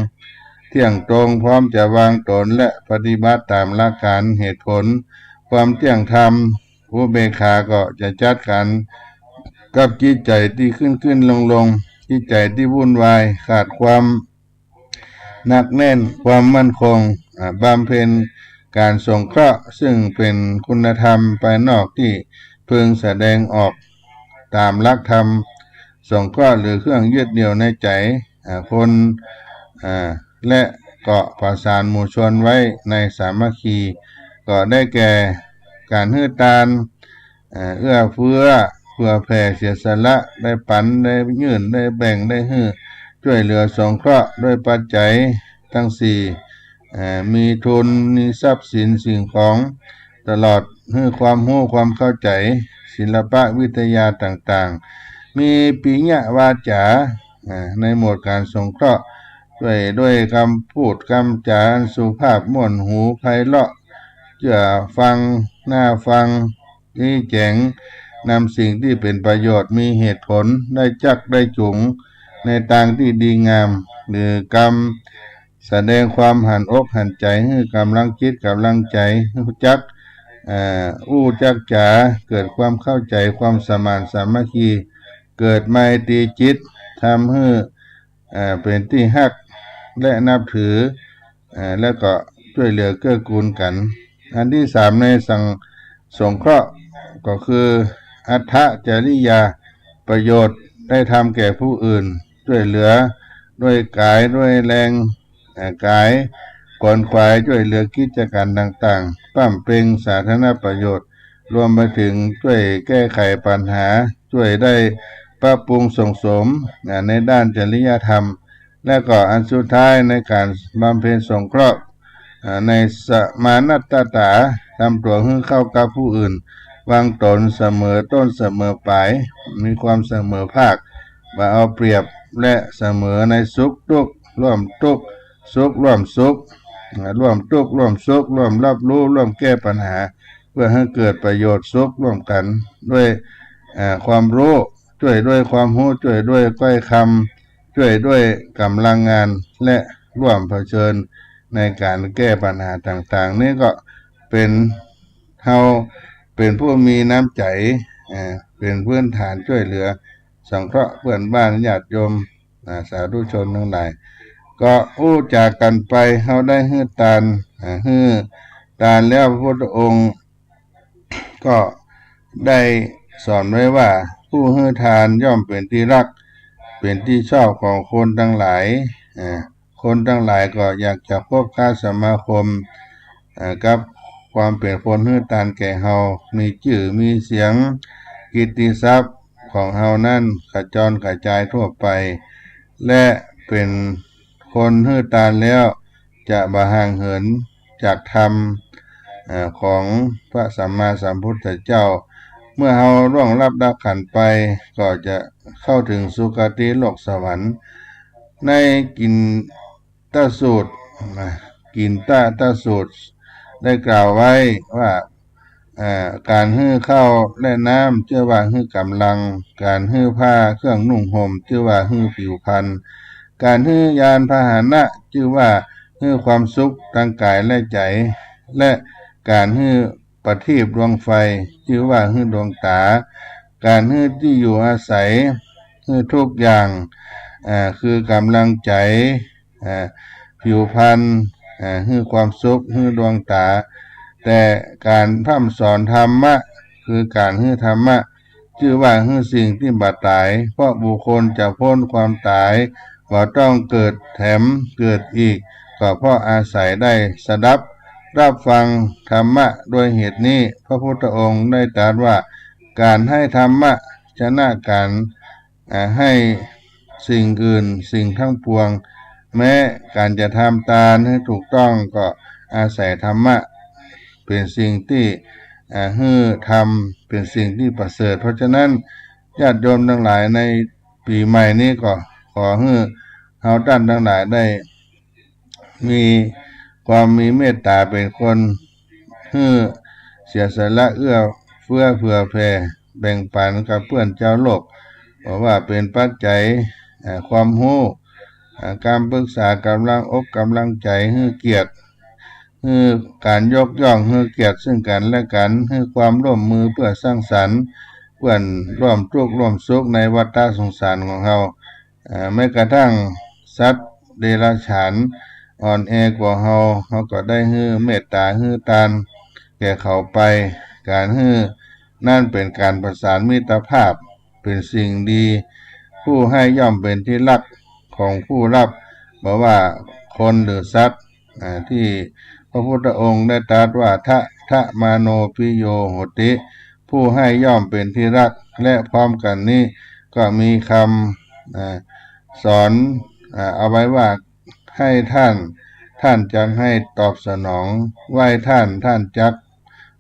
เที่ยงตรงพร้อมจะวางตนและปฏิบัติตามหลักการเหตุผลความเที่ยงธรรมอุเบกขาก็จะจัดการกับจิตใจที่ขึ้นลงจิตใจที่วุ่นวายขาดความหนักแน่นความมั่นคงบำเพ็ญการสงเคราะห์ซึ่งเป็นคุณธรรมภายนอกที่พึงแสดงออกตามหลักธรรมสงเคราะห์หรือเครื่องยึดเหนี่ยวในใจคนและก็ประสานหมู่ชนไว้ในสามัคคีก็ได้แก่การให้ทานเอื้อเฟื้อเพื่อแผ่เสียสละได้ปันได้ยื่นได้แบ่งได้ให้ช่วยเหลือสงเคราะห์ด้วยปัจจัยทั้ง4มีทุนมีทรัพย์สินสิ่งของตลอดให้ความรู้ความเข้าใจศิลปะวิทยาต่างๆมีปิญญาวาจาในหมวดการสงเคราะห์ด้วยคำพูดคำจาสุภาพม่วนหูไพเราะจะฟังน่าฟังนี่แจ๋งนำสิ่งที่เป็นประโยชน์มีเหตุผลได้จักได้จุงในทางที่ดีงามหรือกรรมแสดงความหันอกหันใจให้กำลังจิตกำลังใจจักจักจ๋าเกิดความเข้าใจความสมานสามัคคีเกิดไมตรีจิตทำให้เป็นที่ฮักและนับถือแล้วก็ ช่วยเหลือเกื้อกูลกันอันที่สามในสั่งสงเคราะห์ก็คืออัตถจริยาประโยชน์ได้ทำแก่ผู้อื่นช่วยเหลือด้วยกายด้วยแรงกายขวนขวายช่วยเหลือกิจการต่างๆปั้มเปงสาธารณประโยชน์รวมไปถึงช่วยแก้ไขปัญหาช่วยได้ปรับปรุงส่งเสริมในด้านจริยธรรมและก็อันสุดท้ายในการบำเพ็ญสงเคราะห์ในสมานัตตาทำตัวให้เข้ากับผู้อื่นวางตนเสมอต้นเสมอปลายมีความเสมอภาคบ่เอาเปรียบและเสมอในสุขทุกข์ร่วมทุกข์สุขร่วมสุขร่วมทุกข์ร่วมสุขร่วมรับรู้ร่วมแก้ปัญหาเพื่อให้เกิดประโยชน์สุขร่วมกันด้วยความรู้ช่วยด้วยความรู้ช่วยด้วยก้อยคำช่วยด้วยกำลังงานและร่วมเผชิญในการแก้ปัญหาต่างๆนี่ก็เป็นเฮาเป็นผู้มีน้ำใจเป็นพื้นฐานช่วยเหลือสงเคราะห์เพื่อนบ้านญาติโยมสาธุชนทั้งหลายก็อู้จากกันไปเฮาได้ฮื้อตานแล้วพระพุทธองค์ก็ได้สอนไว้ว่าผู้ฮื้อทานย่อมเป็นที่รักเป็นที่ชอบของคนทั้งหลายคนทั้งหลายก็อยากจะพบค้าสมาคมกับความเป็นคนฮื้อตานแก่เฮามีชื่อมีเสียงกิตติศัพท์ของเฮานั้นกระจรกระจายทั่วไปและเป็นคนฮื้อตานแล้วจะบ่ห่างเหินจากธรรมของพระสัมมาสัมพุทธเจ้าเมื่อเฮาล่วงลับดับขันไปก็จะเข้าถึงสุคติโลกสวรรค์ในกินตสูตรได้กล่าวไว้ว่าการฮื้อข้าวและน้ำชื่อว่าฮื้อกำลังการฮื้อผ้าเครื่องนุ่งห่มชื่อว่าฮื้อผิวพรรณการฮื้อยานพาหนะชื่อว่าฮื้อความสุขทางกายและใจและการฮื้อประทีปดวงไฟชื่อว่าฮื้อดวงตาการฮื้อที่อยู่อาศัยฮื้อทุกอย่างคือกำลังใจผิวพรรณฮื้อความสุขฮื้อดวงตาแต่การพร่ำสอนธรรมะคือการฮื้อธรรมะชื่อว่าฮื้อสิ่งที่บัดตายเพราะบุคคลจะพ้นความตายว่าต้องเกิดแถมเกิดอีกก็เพราะอาศัยได้สดับรับฟังธรรมะโดยเหตุนี้พระพุทธองค์ได้ตรัสว่าการให้ธรรมะชนะการให้สิ่งอื่นสิ่งทั้งปวงแม้การจะทำตามให้ถูกต้องก็อาศัยธรรมะเป็นสิ่งที่ฮื้อธรรมเป็นสิ่งที่ประเสริฐเพราะฉะนั้นญาติโยมทั้งหลายในปีใหม่นี้ก็ขอให้เฮาท่านทั้งหลายได้มีความมีเมตตาเป็นคนฮื้อเสียสละเอื้อเฟื้อเผื่อแผ่แบ่งปันกับเพื่อนเจ้าโลกเพราะว่าเป็นปัจจัยความรู้การปรึกษากำลังอกกำลังใจฮื้อเกียรติฮื้อการยกย่องฮื้อเกียรติซึ่งกันและกันฮื้อความร่วมมือเพื่อสร้างสรรค์เพื่อนร่วมทุกข์ร่วมสุขในวัฏสงสารของเราแม้กระทั่งสัตว์เดรัจฉานอ่อนแอกว่าเราก็ได้ฮื้อเมตตาฮื้อทานแก่เขาไปการฮื้อนั่นเป็นการประสานมิตรภาพเป็นสิ่งดีผู้ให้ย่อมเป็นที่รักของผู้รับบอกว่าคนหรือสัตว์ที่พระพุทธองค์ได้ตรัสว่าทะมาโนปิโยโหติผู้ให้ย่อมเป็นที่รักและพร้อมกันนี้ก็มีคำสอนเอาไว้ว่าให้ท่านจักให้ตอบสนองไหว้ท่านจัก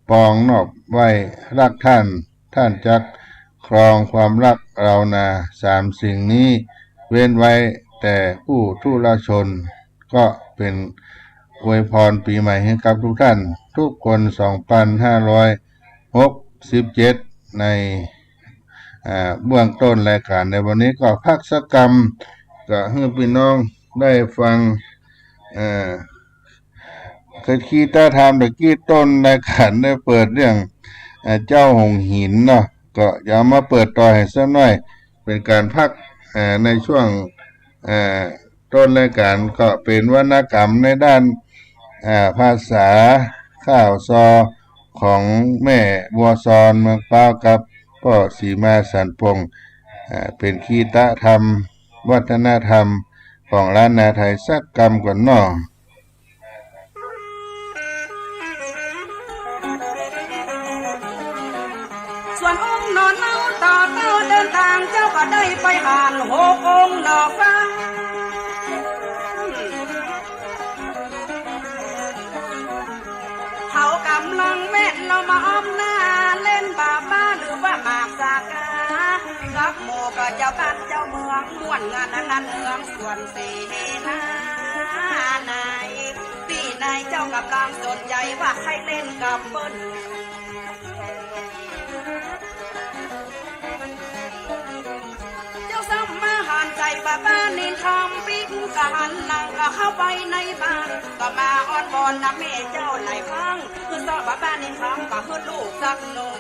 ปองนอบไหว้รักท่านจักครองความรักเรานาสามสิ่งนี้เว้นไว้แต่ผู้ทุรชนก็เป็นอวยพรปีใหม่ให้กับทุกท่านทุกคน2567ในเบื้องต้นรายการในวันนี้ก็พักสักกรรมก็ให้พี่น้องได้ฟังเคยคีตาธรรมตะกี้ต้นรายการได้เปิดเรื่องเจ้าหงหินเนาะก็อย่ามาเปิดต่อให้สักหน่อยเป็นการพักในช่วงต้นรายการก็เป็นวรรณกรรมในด้าน ภาษาข้าวซอของแม่บัวซอนเมืองเป้ากับพ่อสีมาสันพงษ์เป็นคีตะธรรมวัฒนธรรมของล้านนาไทยสักกรรมก่อนนอส่วนองค์นอนเล่าต่อเต้าเดินทางเจ้าก็ได้ไปหานหกองค์ดอกฟ้าเขากำลังแม่นเรามาอ้อมหน้าเล่นบาบ้าหรือว่าหมากสากากับหมู่ก็เจ้าบ้านเจ้าเมืองม่วนงานนั้นเมืองส่วนสีนานายปีนายเจ้ากำลังสนใจว่าใครเล่นกับเปิ้ลใจบ้านนินทำปิ๊กกะหันหลังก็เข้าไปในบ้านก็มาอ้อนบอนนะแม่เจ้าหลายครั้งคือสอบบ้านนินทำก็คือลูกสักหนุ่ม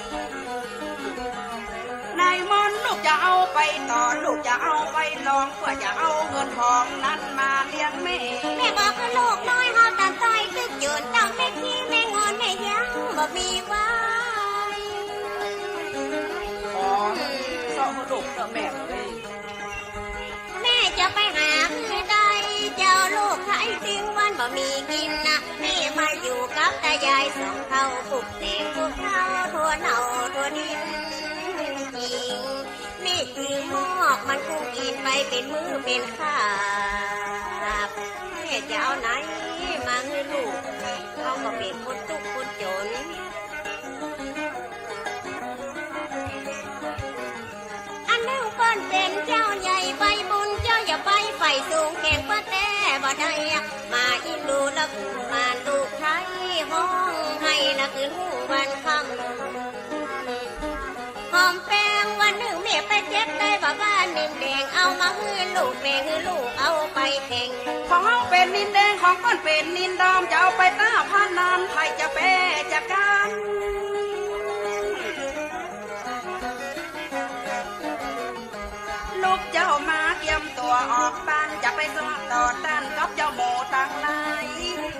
นายมอนลูกจะเอาไปต่อลูกจะเอาไปลองเพื่อจะเอาเงินทองนั้นมาเลี้ยงแม่แม่บอกกับลูกน้อยเฮาตามต้อยตึกหยุดตั้งแม่ขี้แม่งอนแม่ยังบ่มีไว้สอบลูกเจ้าแม่เลยแม่จะไปหาคือใดเจ้าลูกขายทิ้งวันบ่มีกินนะแม่มาอยู่กับตายายสองเท่าปลูกเด็กปลูกเท่าทั่วเน่าทั่วดินจริงแม่ถือหม้อมันคงกินไปเป็นมือเป็นข้าแม่จะเอาไหนมาให้ลูกเขาก็เป็นคนทุกข์คนจนอันนั้นเปิ้นเป็นเจ้าใหญ่ใบบุญเจ้าอย่าไปไฟสูงแข่งป้าแต่บ่ได้มาอินดูละกูมาลูกไทยห้องให้ละคืนหูวันคำหอมแป้งวันหนึ่งแม่ไปเจ็บได้บ้านนินแดงเอามาให้ลูกแม่ให้ลูกเอาไปแข่งของเขาเป็นนินแดงของก้อนเป็นนินดอมจะเอาไปต้าพานานใครจะแพ้จะกันลูกเจ้ามาเตรียมตัวออกบ้านจะไปสู้ต่อต้านกับเจ้าโมตั้งไหน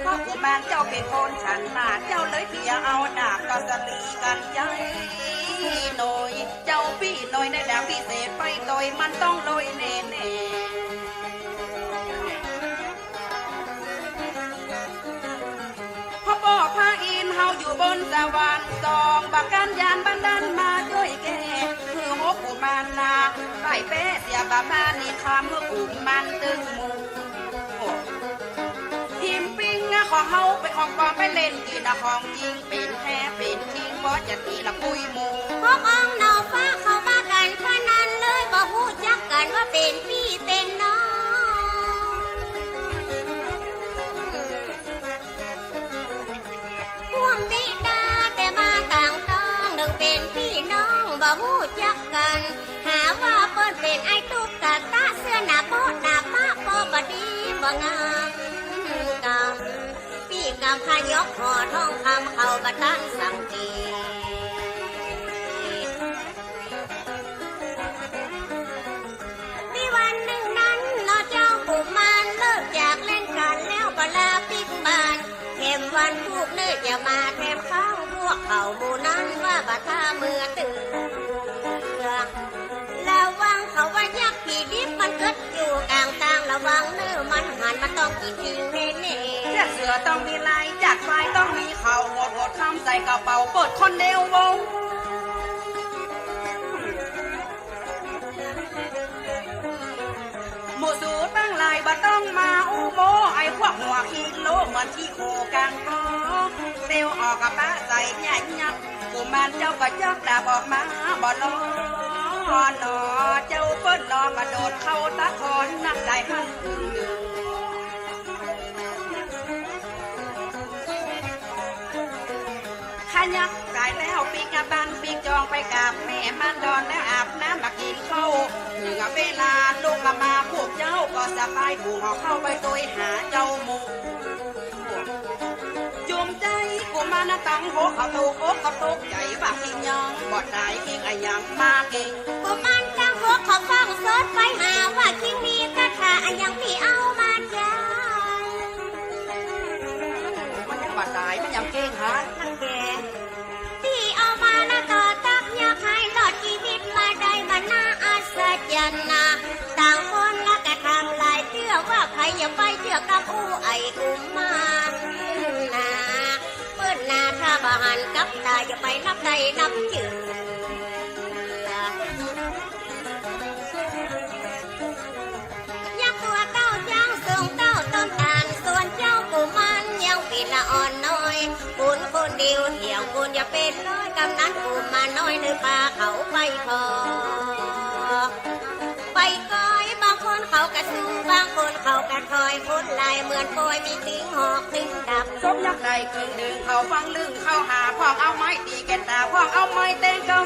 เพราะกุมารเจ้าเป็นคนฉันนาเจ้าเลยเพียเอาดาบกับสลีกันใจหน่อยเจ้าพี่หน่อยได้แล้วพิเศษไปโดยมันต้องโดยแน่แน่พ่อบอกพระอินเฮาอยู่บนสวรรค์สองบักกันยานบันดาลมาด้วยแก่คือหกกุมารนาไก่เป๊ะเสียบาบ้านนี่คำเมื่อกุมันตึงมูทีมปิ้งของเฮาไปของปลอมไปเล่นกีดของจริงเป็นแท้เป็นจริงบ่จะตีละปุยมูพวกองเนาฟ้าเข้ามากันขนาดเลยบ่ฮู้จักกันว่าเป็นพี่เป็นน้องพวงบิดาแต่มาต่างต้องดึงเป็นพี่น้องบ่ฮู้จักกันหาว่าเปิ้นเป็นไอ้ตุ๊กตาเสื้อหน้าโป๊ะหน้าป้าบ่บ่ดีบ่งามพี่กำพายกห่อทองคำเข้าบัดทันสังเกตมีวันหนึ่งนั้นเราเจ้ากุมารเลิกจากเล่นกันแล้วก็ลาปิดบ้านแถมวันพวกเนื้อจะมาแถมข้าวพวกเขาหมู่นั้นว่าบัดท่าเมื่อตื่นระวังเขาว่ายักษ์ผีดิบมันเกิดอยู่กลางทางระวังเนื้อมันหันมาต้องกินทิ้งแน่เสือต้องมีลายจัดไฟต้องมีเข่าหดหดคำใส่กระเป๋าเปิดคนเดียววงหมูสูตั้งลายบ่ต้องมาอุโมไอ้พวกหัวขี้โลเหมือนที่โคกลางคอเซลออกกับป้าใส่ใหญ่ยักกุมารเจ้าก็ยักดาบออกมาบ่ล้อหนอเจ้าเปิ้ลนอกระโดดเข้าตะคอนนักใจหันยักกายแล้วปีกบันปีกจองไปกับแม่มันดอนแล้วอาบน้ำมากินข้าวถึงเวลาลูกมาพวกเจ้าก็สบายกูเอาเข้าไปตัวหาเจ้าหมูจุ่มใจกูมาหน้าตังโหเขาตุกโอ้เขาตุกใหญ่ว่ากินยังบอดได้กินไอ้ยังมากินกูมันตังโหเขาฟังสดไปหาว่ากินมีกระถาไอ้ยังพี่เอามาจ้า อย่าไปนับใดนับจือยักตัวเต้าจ้างส่งเต้าต้นตาลส่วนเจ้ากุมันยังปีละอ่อนน้อยคุณคนเดียวเที่ยงคุณอย่าเป็นน้อยกำนั้นกุมันน้อยนึกพาเขาไปพอไปก้อยบางคนเขากระสู้บางคนเขากระถอยคนลายเหมือนปอยมีติ้งหอกติ้งดับ สมยักษ์ใดครึ่งหนึ่งเขาฟังลึงเข้าหาพองเอาไม้ตีแก่นตาพองเอาไม้เต้งกำ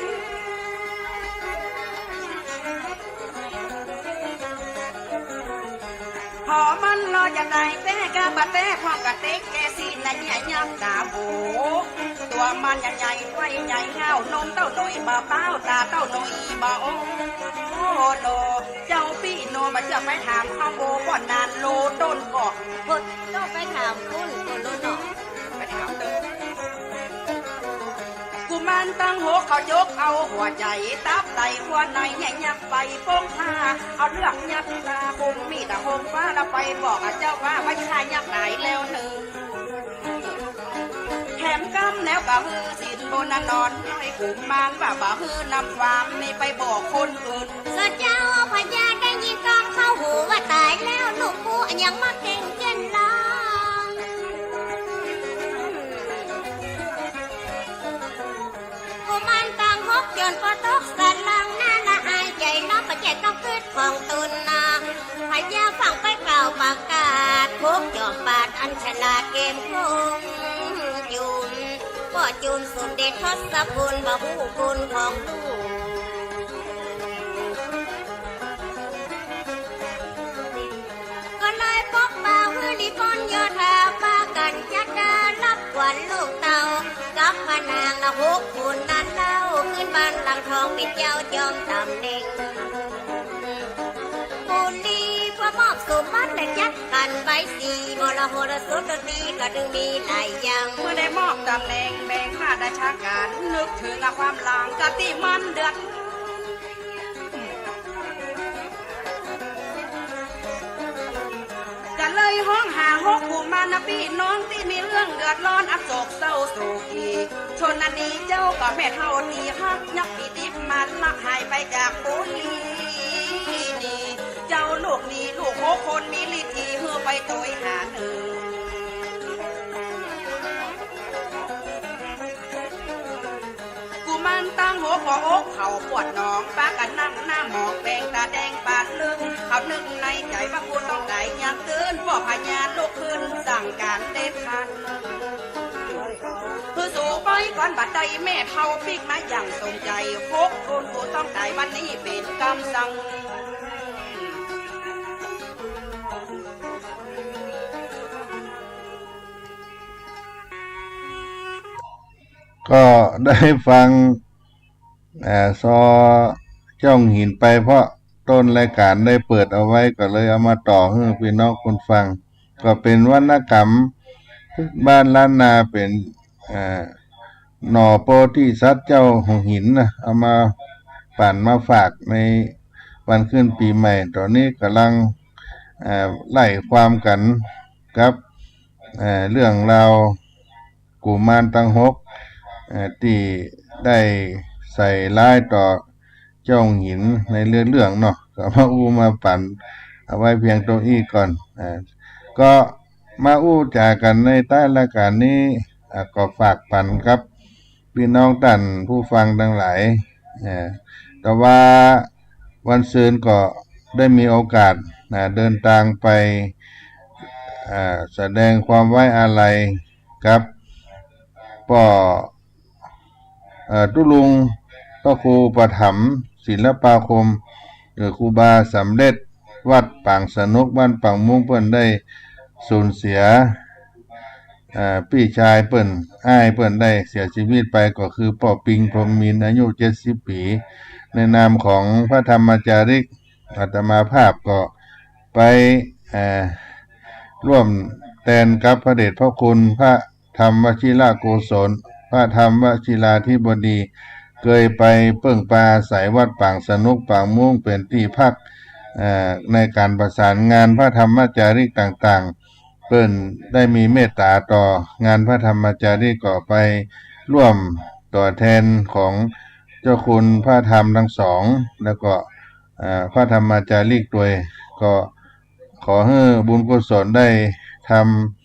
พอมันรอจะได้เต้กะบะเต้พองกะเต้แกสินะเนี่ยยักษ์ตาโบตัวมันใหญ่ๆไว้ใหญ่เงานมเต้าหน่อยบ่เป้าตาเต้าหน่อยบ่โอ้โลเจ้าพี่โนมาจะไปถามข้าวโบก่อนนานโลต้นก่อน คนต้องไปถามคุณรู้หนอ ไปถามเด้อกุมารตั้งหัวเขายกเอาหัวใจตับไตหัวในแห่ยักไปโป้งผ้าเอาเลือกยักตาคงมีแต่หงฟ้าแล้วไปบอกเจ้าว่าไม่ใช่ยักไหนแล้วหนึ่งแถมกำแนวกะฮือสินบนนอนน้อยกุมารว่าบ่ฮือนำความนี่ไปบอกคนอื่น ส่วนเจ้าพญาได้ยินกองเข้าหูว่าตายแล้วลูกกูยังมาเก่งเจนลางกูมันต่างฮกจนพอตกสันลังหน้าละอายใจน้องประเจ็ดต้องขึ้นของตุนนาพญาฟังไปกล่าวประกาศพวกจอมปาดอันฉลาดเกมคงจุนก็จุนสุดเด็ดทศพุลบ่หูคุณของลูกก็เลยพบบ่าวฮือนิพนธ์โยธาปากันจัดดารับขวัญลูกเต่ากับพนางละหกคนนั้นเล่าขึ้นบ้านหลังทองเป็นเจ้าจอมตำแหน่งปุลีพระมอบสมบัติและจัดกันใบสีมรโหรสดนีก็ดึงมีหลายอย่าง เมื่อได้มอบตำแหน่งแบ่งข้าราชการนึกถึงความหลังกะติมันเดือดก็เลยห้องหาหกกุมารนะพี่น้องที่มีเรื่องเดือดร้อนอับโศกเศร้าโศกีชนนันนี้เจ้าก็แม่เท่านี้ฮักยักปีดิบมันลักหายไปจากปุลีนี่เจ้าลูกนี้ลูกหกคนมีฤทธิ์ที่เฮือไปตัวหาหนึ่งกุมารตั้งหัวขออกเขาปวดหนองป้ากันนั่งหน้าหมอกแดงตาแดงปาดลึงเขานึกในใจว่ากูต้องได้อยากเตือนพ่อพญาลุกขึ้นสั่งการเด็ดขาดคือสู่ไปก่อนบัดใดแม่เท่าปิกมาอย่างสมใจพกคนกูต้องได้วันนี้เป็นกำสั่ง ก็ได้ฟังซอจ้องหินไปเพราะต้นรายการได้เปิดเอาไว้ก็เลยเอามาต่อให้พี่น้องคนฟังก็เป็นวรรณกรรมบ้านล้านนาเป็นหน่อโพธิสัตว์เจ้าหงหินนะเอามาปั่นมาฝากในวันขึ้นปีใหม่ตอนนี้กำลังไล่ความกันครับเรื่องราวกุมารตั้งหกที่ได้ใส่ร้ายต่อเจ้าหินในเรื่องเนาะก็มาอู้มาปั่นเอาไว้เพียงตรงนี้ก่อนก็มาอู้จากันในใต้รายการนี้ก็ฝากปั่นครับพี่น้องท่านผู้ฟังทั้งหลายแต่ว่าวันซืนก็ได้มีโอกาสเดินทางไปแสดงความไว้อาลัยครับป่อตุลุงพระครูประถมศิลปาคมหรือครูบาสำเร็จวัดปางสนุกบ้านปางมุ้งเพิ่นได้สูญเสียพี่ชายเปิ้นอ้ายเปิ้นได้เสียชีวิตไปก็คือป่อปิงพรหมมินทร์อายุ70 ปีในนามของพระธรรมจาริกอาตมาภาพก็ไปร่วมแทนกับพระเดชพระคุณพระธรรมวชิราโกศลพระธรรมวชิราธิบดีเคยไปเปิ้งปลาใสวัดปางสนุกปางม่วงเป็นที่พักในการประสานงานพระธรรมจาริกต่างๆเปิ้นได้มีเมตตาต่องานพระธรรมจาริกก็ไปร่วม ตัวแทนของเจ้าคุณพระธรรมทั้งสองแล้วก็พระธรรมจารีกด้วยก็ขอให้บุญกุศลได้ท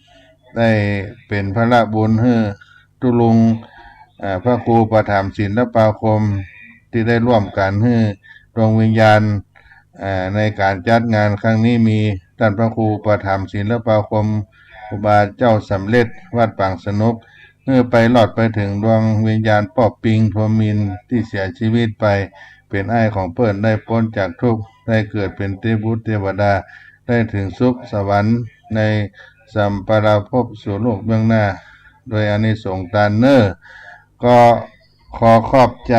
ำได้เป็นพระบุญให้ตุลุงพระครูประถมศิลปาคมที่ได้ร่วมกันให้ดวงวิญญาณในการจัดงานครั้งนี้มีท่านพระครูประถมศิลปาคมครูบาเจ้าสำเร็จวัดปางสนุกเมื่อไปหลอดไปถึงดวงวิญญาณปอบปิงโทมินที่เสียชีวิตไปเป็นอ้ายของเปิ้นได้พ้นจากทุกข์ได้เกิดเป็นเทพบุตรเทวดาได้ถึงสุขสวรรค์ในสัมปราภพสู่โลกเบื้องหน้าโดยอานิสงส์ตานเนอร์ก็ขอขอบใจ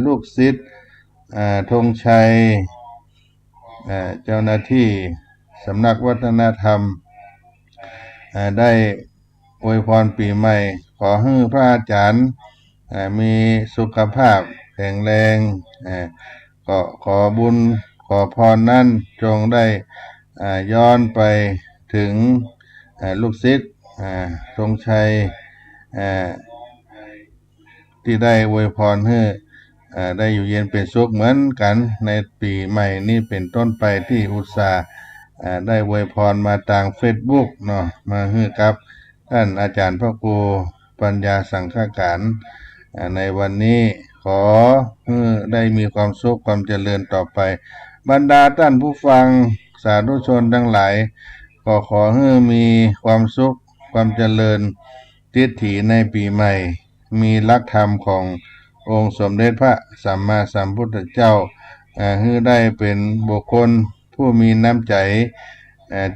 ลูกศิษย์ธงชัยเจ้าหน้าที่สำนักวัฒนธรรมได้อวยพรปีใหม่ขอให้พระอาจารย์มีสุขภาพแข็งแรงก็ขอบุญขอพรนั้นจงได้ย้อนไปถึงลูกศิษย์ธงชัยที่ได้อวยพรให้ได้อยู่เย็นเป็นสุขเหมือนกันในปีใหม่นี้เป็นต้นไปที่อุตสาห์ได้อวยพรมาทาง Facebook เนาะมาให้กับท่านอาจารย์พระครูปัญญาสังฆการในวันนี้ขอให้ได้มีความสุขความเจริญต่อไปบรรดาท่านผู้ฟังสาธุชนทั้งหลายก็ขอให้มีความสุขความเจริญทิฏฐิในปีใหม่มีหลักธรรมขององค์สมเด็จพระสัมมาสัมพุทธเจ้าให้ได้เป็นบุคคลผู้มีน้ำใจ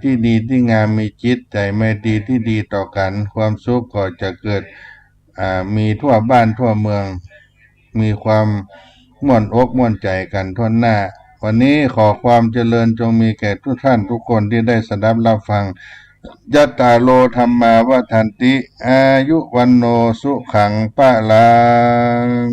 ที่ดีที่งามมีจิตใจไม่ดีที่ดีต่อกันความสุขก็จะเกิดมีทั่วบ้านทั่วเมืองมีความม่วนอกม่วนใจกันทั่วหน้าวันนี้ขอความเจริญจงมีแก่ทุกท่านทุกคนที่ได้สดับรับฟังยัตตาโลธรรมาวทันติอายุวันโนสุขังปะลัง